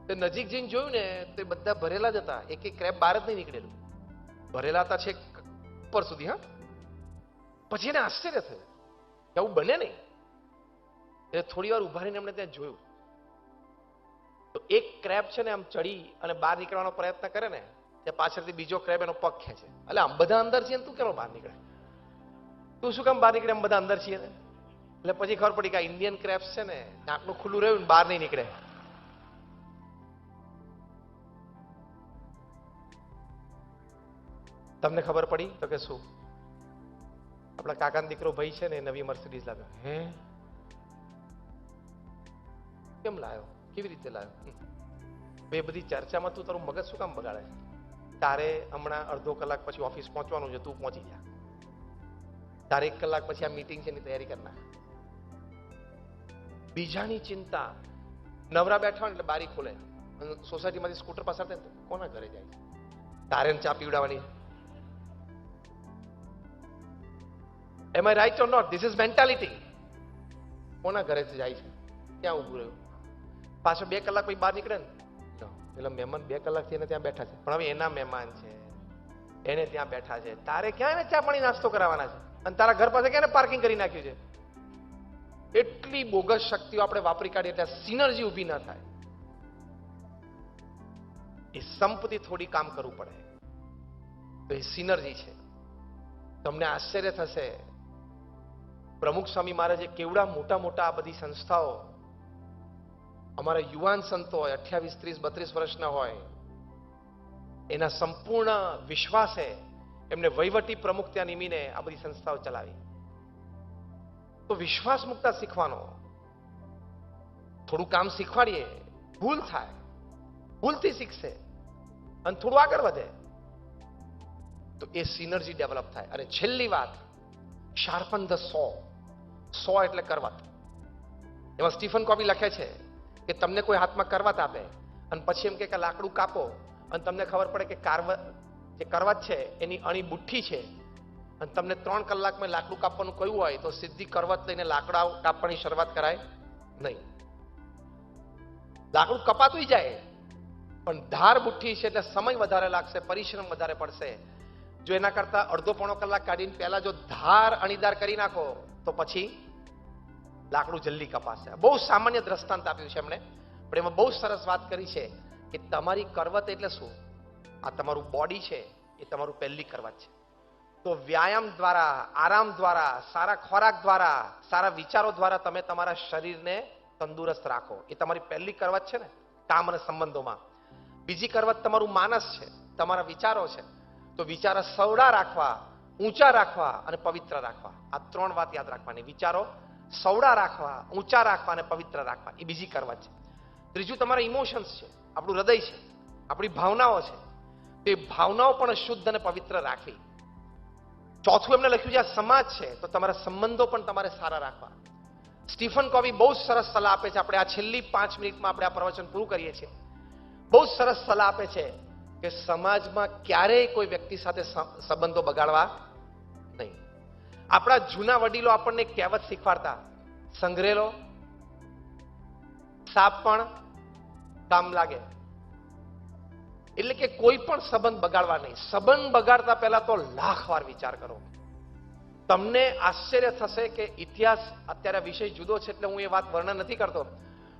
તો નજીક જઈને જોયું ને તો એ બધા ભરેલા જ હતા. એક ક્રેબ બહાર જ નહીં નીકળેલું. ભરેલા હતા છેક ઉપર સુધી. હા, પછી એને આશ્ચર્ય થયું કે આવું બને નહીં. એટલે થોડી વાર ઉભા રહીને એમણે ત્યાં જોયું તો એક ક્રેબ છે ને આમ ચડી અને બહાર નીકળવાનો પ્રયત્ન કરે ને, ત્યાં પાછળથી બીજો ક્રેબ એનો પગ ખેંચે. એટલે આમ બધા અંદર છે, તું કેમ બહાર નીકળે? તું શું કામ બહાર નીકળે? બધા અંદર છીએ ને. એટલે પછી ખબર પડી કે આ ઇન્ડિયન ક્રેપ્સ છે ને, નાકનું ખુલ્લું રહ્યું ને બહાર નહીં નીકળે. તમને ખબર પડી તો કે શું? આપણા કાકાનો દીકરો ભાઈ છે ને, નવી મર્સિડીઝ લાવ્યો. હે, કેમ લાવ્યો? કેવી રીતે લાવ્યો? એ બધી ચર્ચામાં તું તારું મગજ શું કામ બગાડે છે? તારે હમણાં અડધો કલાક પછી ઓફિસ પહોંચવાનું છે, તું પહોંચી જા. તારે 1 કલાક પછી આ મીટિંગ છે એની તૈયારી કરી નાખ. બીજાની ચિંતા. નવરા બેઠા એટલે બારી ખોલે, સોસાયટીમાંથી સ્કૂટર પસાર થાય કોના ઘરે જાય? તારે ચા પીવડાવવાની. Am I right or not? This is mentality. કોના ઘરે જાય છે? ક્યાં ઉભું રહ્યું? પાછો 2 કલાક પછી બહાર નીકળે ને, એટલે મહેમાન 2 કલાકથી એને ત્યાં બેઠા છે, પણ હવે એના મહેમાન છે, એને ત્યાં બેઠા છે. તારે ક્યાં એને ચા પાણી નાસ્તો કરાવવાના છે? અને તારા ઘર પાસે ક્યાં પાર્કિંગ કરી નાખ્યું છે? એટલી બોગસ શક્તિઓ આપણે વાપરી કાઢીએ એટલે સિનર્જી ઊભી ન થાય. એ સંપત્તિ થોડી કામ કરવું પડે તો એ સિનર્જી છે. તમને આશ્ચર્ય થશે, પ્રમુખ સ્વામી મહારાજે કેવડા મોટા મોટા આ બધી સંસ્થાઓ, અમારા યુવાન સંતો હોય 28, 30, 32 વર્ષના હોય, એના સંપૂર્ણ વિશ્વાસે એમને વહીવટી પ્રમુખ ત્યાં નિમીને આ બધી સંસ્થાઓ ચલાવી. તો વિશ્વાસ મુકતા શીખવાનો. થોડું કામ શીખવાડીએ, ભૂલ થાય, ભૂલથી શીખશે અને થોડું આગળ વધે તો એ સિનર્જી ડેવલપ થાય. અને છેલ્લી વાત, શાર્પન ધ સો. સો એટલે કરવત. એમાં સ્ટીફન કોવી લખે છે કે તમને કોઈ હાથમાં કરવત આપે અને પછી એમ કે લાકડું કાપો અને તમને ખબર પડે કે જે કરવત છે એની અણી બુઠ્ઠી છે અને તમને 3 કલાકમાં લાકડું કાપવાનું કહ્યું હોય તો સીધી કરવત લઈને લાકડા કાપવાની શરૂઆત કરાય નહીં. લાકડું કપાતું જાય પણ ધાર બુઠ્ઠી છે એટલે સમય વધારે લાગશે, પરિશ્રમ વધારે પડશે. જો એના કરતા અડધો પોણો કલાક કાઢીને પહેલા જો ધાર અણીદાર કરી નાખો તો પછી લાકડું જલ્દી કપાશે. બહુ સામાન્ય દ્રષ્ટાંત આપ્યું છે એમણે, પણ એમાં બહુ સરસ વાત કરી છે કે તમારી કરવત એટલે શું? આ તમારું બોડી છે, એ તમારું પહેલી કરવત છે. તો વ્યાયામ દ્વારા, આરામ દ્વારા, સારા ખોરાક દ્વારા, સારા વિચારો દ્વારા તમે તમારા શરીરને તંદુરસ્ત રાખો. એ તમારી પહેલી કરવત છે ને કામ અને સંબંધોમાં. બીજી કરવત તમારું માનસ છે, તમારા વિચારો છે. તો વિચારો સવડા રાખવા, ઊંચા રાખવા અને પવિત્ર રાખવા. આ 3 વાત યાદ રાખવાની. વિચારો સવડા રાખવા, ઊંચા રાખવા અને પવિત્ર રાખવા, એ બીજી કરવત છે. ત્રીજું તમારા ઇમોશન્સ છે, આપણું હૃદય છે, આપણી ભાવનાઓ છે. તે ભાવનાઓ પણ શુદ્ધ અને પવિત્ર રાખવી. ચોથું એમને લખ્યું છે આ સમાજ છે, તો તમારા સંબંધો પણ તમારે સારા રાખવા. સ્ટીફન કોવી બહુ સરસ સલાહ આપે છે. આપણે આ છેલ્લી 5 મિનિટમાં આપણે આ પ્રવચન પૂરું કરીએ છીએ. બહુ સરસ સલાહ આપે છે કે સમાજમાં ક્યારેય કોઈ વ્યક્તિ સાથે સંબંધો બગાડવા નહીં. આપણા જૂના વડીલો આપણને કહેવત શીખવાડતા, સંગ્રેલો સાપ પણ કામ લાગે. એટલે કે કોઈ પણ સંબંધ બગાડવા નહીં. સંબંધ બગાડતા પહેલા તો 1,00,000 વાર વિચાર કરો. તમને આશ્ચર્ય થશે કે ઇતિહાસ, અત્યારે વિષય જુદો છે એટલે હું એ વાત વર્ણન નથી કરતો,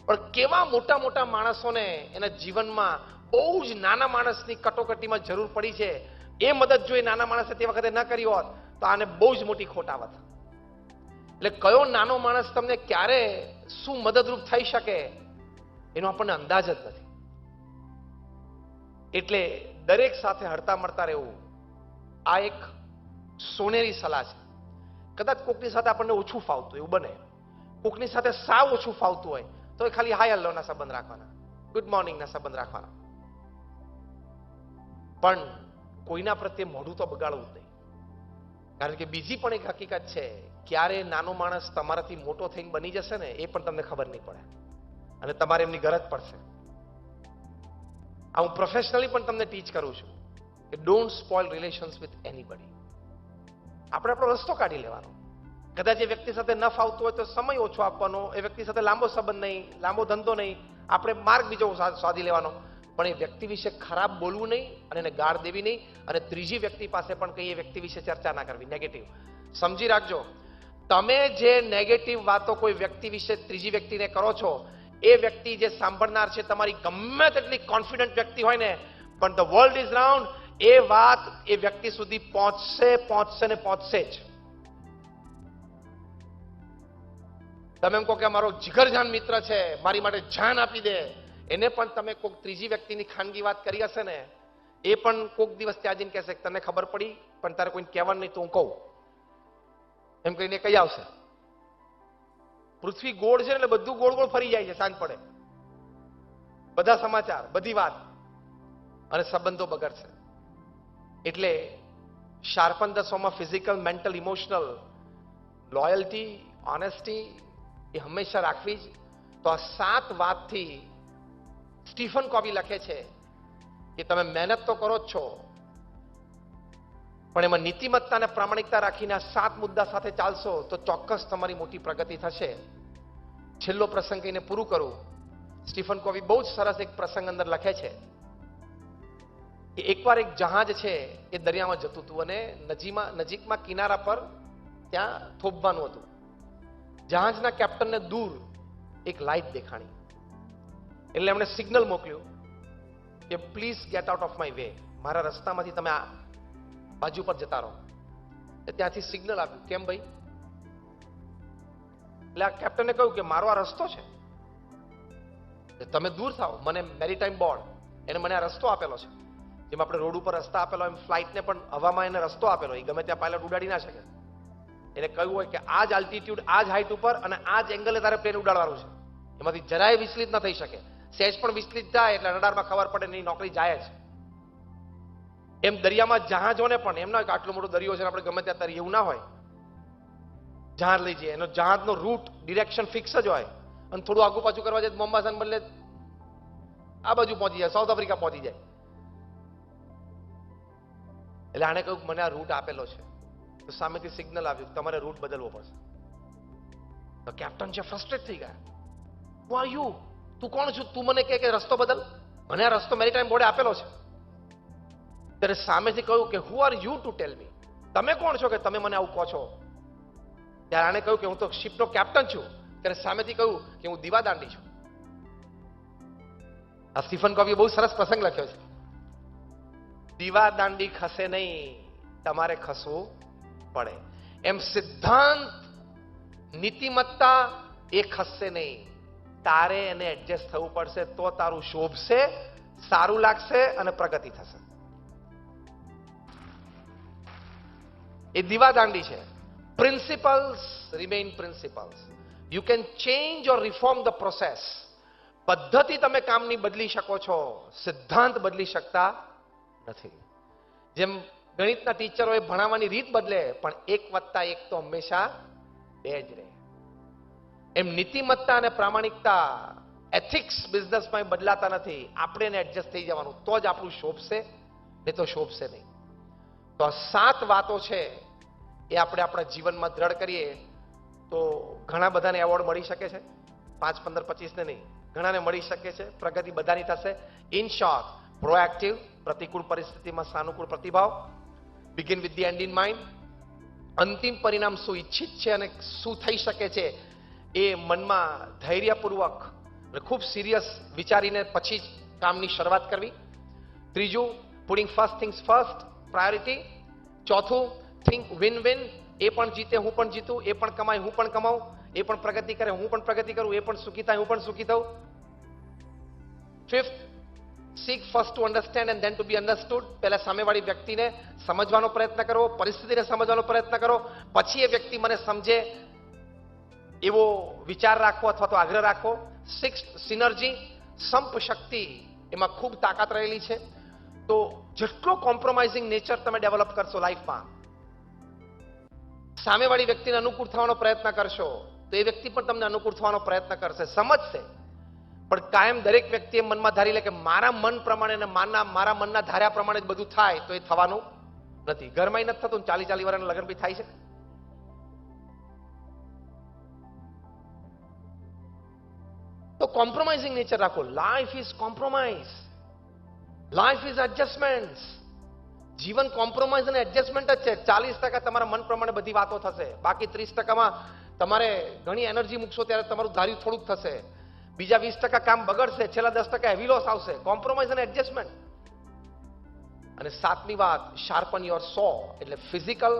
પણ કેવા મોટા મોટા માણસોને એના જીવનમાં બહુ જ નાના માણસની કટોકટીમાં જરૂર પડી છે. એ મદદ જો એ નાના માણસે તે વખતે ન કરી હોત તો આને બહુ જ મોટી ખોટ આવત. એટલે કયો નાનો માણસ તમને ક્યારે શું મદદરૂપ થઈ શકે એનો આપણને અંદાજ જ નથી. એટલે દરેક સાથે હળતા મળતા રહેવું આ એક સોનેરી સલાહ છે. કદાચ કોકની સાથે આપણને ઓછું ફાવતું એવું બને, કોકની સાથે સાવ ઓછું ફાવતું હોય તો એ ખાલી હાય હેલોના સંબંધ રાખવાના, ગુડ મોર્નિંગના સંબંધ રાખવાના. પણ કોઈના પ્રત્યે મોઢું તો બગાડવું જ નહીં. કારણ કે બીજી પણ એક હકીકત છે, ક્યારે નાનો માણસ તમારાથી મોટો થઈને બની જશે ને એ પણ તમને ખબર નહીં પડે અને તમારે એમની ગરજ પડશે. આ હું પ્રોફેશનલી પણ તમને ટીચ કરું છું કે don't spoil relations with anybody. આપણે આપણો રસ્તો કાઢી લેવાનો. કદાચ એ વ્યક્તિ સાથે ન ફાવતું હોય તો સમય ઓછો આપવાનો, એ વ્યક્તિ સાથે લાંબો સંબંધ નહીં, લાંબો ધંધો નહીં, આપણે માર્ગ બીજો શોધી લેવાનો. પણ એ વ્યક્તિ વિશે ખરાબ બોલવું નહીં અને એને ગાળ દેવી નહીં. અને ત્રીજી વ્યક્તિ પાસે પણ કઈ એ વ્યક્તિ વિશે ચર્ચા ના કરવી, નેગેટિવ. સમજી રાખજો, તમે જે નેગેટિવ વાતો કોઈ વ્યક્તિ વિશે ત્રીજી વ્યક્તિને કરો છો, એ વ્યક્તિ જે સાંભળનાર છે તમારી ગમે તેટલી કોન્ફિડન્ટ વ્યક્તિ હોય ને, પણ ધ વર્લ્ડ ઇઝ રાઉન્ડ, એ વાત એ વ્યક્તિ સુધી પહોંચશે ને પહોંચશે જ. તમે એમ કહો કે મારો જીગરજાન મિત્ર છે, મારી માટે જાન આપી દે, એને પણ તમે કોઈક ત્રીજી વ્યક્તિની ખાનગી વાત કરી હશે ને, એ પણ કોઈક દિવસ ત્યાં જઈને કહેશે તને ખબર પડી પણ તારે કોઈને કહેવાનું નહીં, તો હું કહું એમ કહીને કઈ આવશે. પૃથ્વી ગોળ છે એટલે બધું ગોળ ગોળ ફરી જાય છે સાંજ પડે, બધા સમાચાર, બધી વાત, અને સંબંધો બગડશે. એટલે શાર્પન ધ સોમાં physical, mental, emotional loyalty, honesty એ હંમેશા રાખવી જ. તો આ 7 વાતથી સ્ટીફન કોવી લખે છે કે તમે મહેનત તો કરો જ છો, પણ એમાં નીતિમત્તા અને પ્રામાણિકતા રાખીને આ 7 મુદ્દા સાથે ચાલશો તો ચોક્કસ તમારી મોટી પ્રગતિ થશે. છેલ્લો પ્રસંગ કહીને પૂરું કરું. સ્ટીફન કોવી બહુ જ સરસ એક પ્રસંગ અંદર લખે છે કે એકવાર એક જહાજ છે એ દરિયામાં જતું હતું અને નજીકમાં કિનારા પર ત્યાં થોભવાનું હતું. જહાજના કેપ્ટનને દૂર એક લાઇટ દેખાણી, એટલે એમણે સિગ્નલ મોકલ્યું કે please get out of my way, મારા રસ્તામાંથી તમે આ બાજુ પર જતા રહો. ત્યાંથી સિગ્નલ આપ્યું. કેમ ભાઈ? એટલે આ કેપ્ટને કહ્યું કે મારો આ રસ્તો છે, તમે દૂર થાઓ, મને મેરીટાઈમ બોર્ડ એને મને આ રસ્તો આપેલો છે. જેમ આપણે રોડ ઉપર રસ્તા આપેલો એમ ફ્લાઇટને પણ હવામાં એને રસ્તો આપેલો, એ ગમે ત્યાં પાયલટ ઉડાડી ના શકે. એને કહ્યું હોય કે આ જ આલ્ટિટ્યુડ, આ જ હાઇટ ઉપર અને આ જ એંગલે તારે પ્લેન ઉડાડવાનું છે, એમાંથી જરાય વિચલિત ન થઈ શકે. સહેજ પણ વિચલિત થાય એટલે રડારમાં ખબર પડે એની નોકરી જાય જ. એમ દરિયામાં જહાજોને પણ એમ ના હોય કે આટલો મોટો દરિયો છે આપણે ગમે ત્યાં તરીએ, એવું ના હોય. જહાજ લઈ જઈએ, એનો જહાજનો રૂટ, ડિરેક્શન ફિક્સ જ હોય, અને થોડું આગુ પાછું કરવા જાય મોમ્બાસાને બદલે આ બાજુ પહોંચી જાય, સાઉથ આફ્રિકા પહોંચી જાય. એટલે આને કહ્યું મને આ રૂટ આપેલો છે. તો સામેથી સિગ્નલ આવ્યું તમારે રૂટ બદલવો પડશે. તો કેપ્ટન છે ફ્રસ્ટ્રેટ થઈ ગયા. હુ આર યુ? તું કોણ છું? તું મને કે રસ્તો બદલ? મને આ રસ્તો મેરીટાઈમ બોર્ડે આપેલો છે. ત્યારે સામેથી કહ્યું કે who are you to tell me? તમે કોણ છો કે તમે મને આવું કહો છો? ત્યારે આને કહ્યું કે હું તો શિપનો કેપ્ટન છું. ત્યારે સામેથી કહ્યું કે હું દીવાદાંડી છું. આ સ્ટીફન કોવીએ બહુ સરસ પ્રસંગ લખ્યો છે. દીવાદાંડી ખસે નહીં, તમારે ખસવું પડે. એમ સિદ્ધાંત, નીતિમત્તા એ ખસશે નહીં, તારે એને એડજસ્ટ થવું પડશે, તો તારું શોભશે, સારું લાગશે અને પ્રગતિ થશે. એ દીવાદાંડી છે. Principles remain principles. You can change or reform the process. પદ્ધતિ તમે કામની બદલી શકો છો, સિદ્ધાંત બદલી શકતા નથી. જેમ ગણિતના ટીચરોએ ભણાવવાની રીત બદલે, પણ 1+1 તો હંમેશા 2 જ રહે. એમ નીતિમત્તા અને પ્રામાણિકતા, એથિક્સ બિઝનેસમાં બદલાતા નથી. આપણે એને એડજસ્ટ થઈ જવાનું, તો જ આપણું શોભશે, નહીં તો શોભશે નહીં. તો આ 7 વાતો છે એ આપણે આપણા જીવનમાં દ્રઢ કરીએ તો ઘણા બધાને એવોર્ડ મળી શકે છે. 5, 15, 25 ને નહીં, ઘણાને મળી શકે છે. પ્રગતિ બધાની થશે. ઇન શોર્ટ, પ્રોએક્ટિવ, પ્રતિકૂળ પરિસ્થિતિમાં સાનુકૂળ પ્રતિભાવ, begin with the end in mind. અંતિમ પરિણામ શું ઈચ્છિત છે અને શું થઈ શકે છે એ મનમાં ધૈર્યપૂર્વક અને ખૂબ સિરિયસ વિચારીને પછી જ કામની શરૂઆત કરવી. ત્રીજું, putting first things first, priority. ચોથું, થિંક વિન વિન. એ પણ જીતે, હું પણ જીતું, એ પણ કમાય, હું પણ કમાઉં, એ પણ પ્રગતિ કરે, હું પણ પ્રગતિ કરું, એ પણ સુખી થાય, હું પણ સુખી થઉં. Fifth, seek first to understand and then to be understood. પહેલા સામેવાળી વ્યક્તિને સમજવાનો પ્રયત્ન કરો, પરિસ્થિતિને સમજવાનો પ્રયત્ન કરો, પછી એ વ્યક્તિ મને સમજે એવો વિચાર રાખો અથવા તો આગ્રહ રાખો. સિક્સ્થ, સિનર્જી, સંપ શક્તિ, એમાં ખૂબ તાકાત રહેલી છે. તો જેટલો કોમ્પ્રોમાઇઝિંગ નેચર તમે ડેવલપ કરશો લાઈફમાં, સામેવાળી વ્યક્તિને અનુકૂળ થવાનો પ્રયત્ન કરશો તો એ વ્યક્તિ પણ તમને અનુકૂળ થવાનો પ્રયત્ન કરશે, સમજશે. પણ કાયમ દરેક વ્યક્તિએ મનમાં ધારી લે કે મારા મન પ્રમાણે અને મારા મનના ધાર્યા પ્રમાણે જ બધું થાય, તો એ થવાનું નથી. ઘરમાં નથી થતું, 40 વર્ષના લગ્ન બી થાય છે. તો કોમ્પ્રોમાઇઝિંગ નેચર રાખો. Life is compromise, life is adjustment. જીવન કોમ્પ્રોમાઇઝ અને એડજસ્ટમેન્ટ જ છે. 40% તમારા મન પ્રમાણે બધી વાતો થશે, બાકી 30%માં તમારે ઘણી એનર્જી મૂકશો ત્યારે તમારું ધાર્યું થોડુંક થશે, બીજા 20% કામ બગડશે, છેલ્લા 10% હેવી લોસ આવશે. કોમ્પ્રોમાઇઝ અને એડજસ્ટમેન્ટ. અને 7મી વાત, શાર્પન યોર સો. એટલે ફિઝિકલ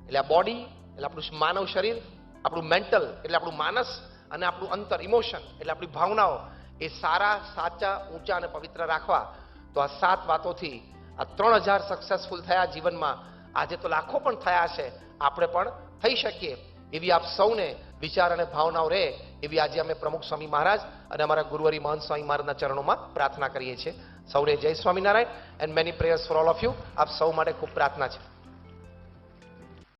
એટલે આ બોડી, એટલે આપણું માનવ શરીર, આપણું મેન્ટલ એટલે આપણું માનસ, અને આપણું અંતર ઇમોશન એટલે આપણી ભાવનાઓ એ સારા, સાચા, ઊંચા અને પવિત્ર રાખવા. તો આ 7 વાતોથી આ 3000 સક્સેસફુલ થયા જીવનમાં. આજે તો લાખો પણ થયા હશે, આપણે પણ થઈ શકીએ એવી આપ સૌને વિચાર અને ભાવનાઓ રહે એવી આજે અમે પ્રમુખ સ્વામી મહારાજ અને અમારા ગુરુવરી મહંત સ્વામી મહારાજના ચરણોમાં પ્રાર્થના કરીએ છીએ. સૌને જય Swaminarayan and many prayers for all of you. આપ સૌ માટે ખૂબ પ્રાર્થના છે.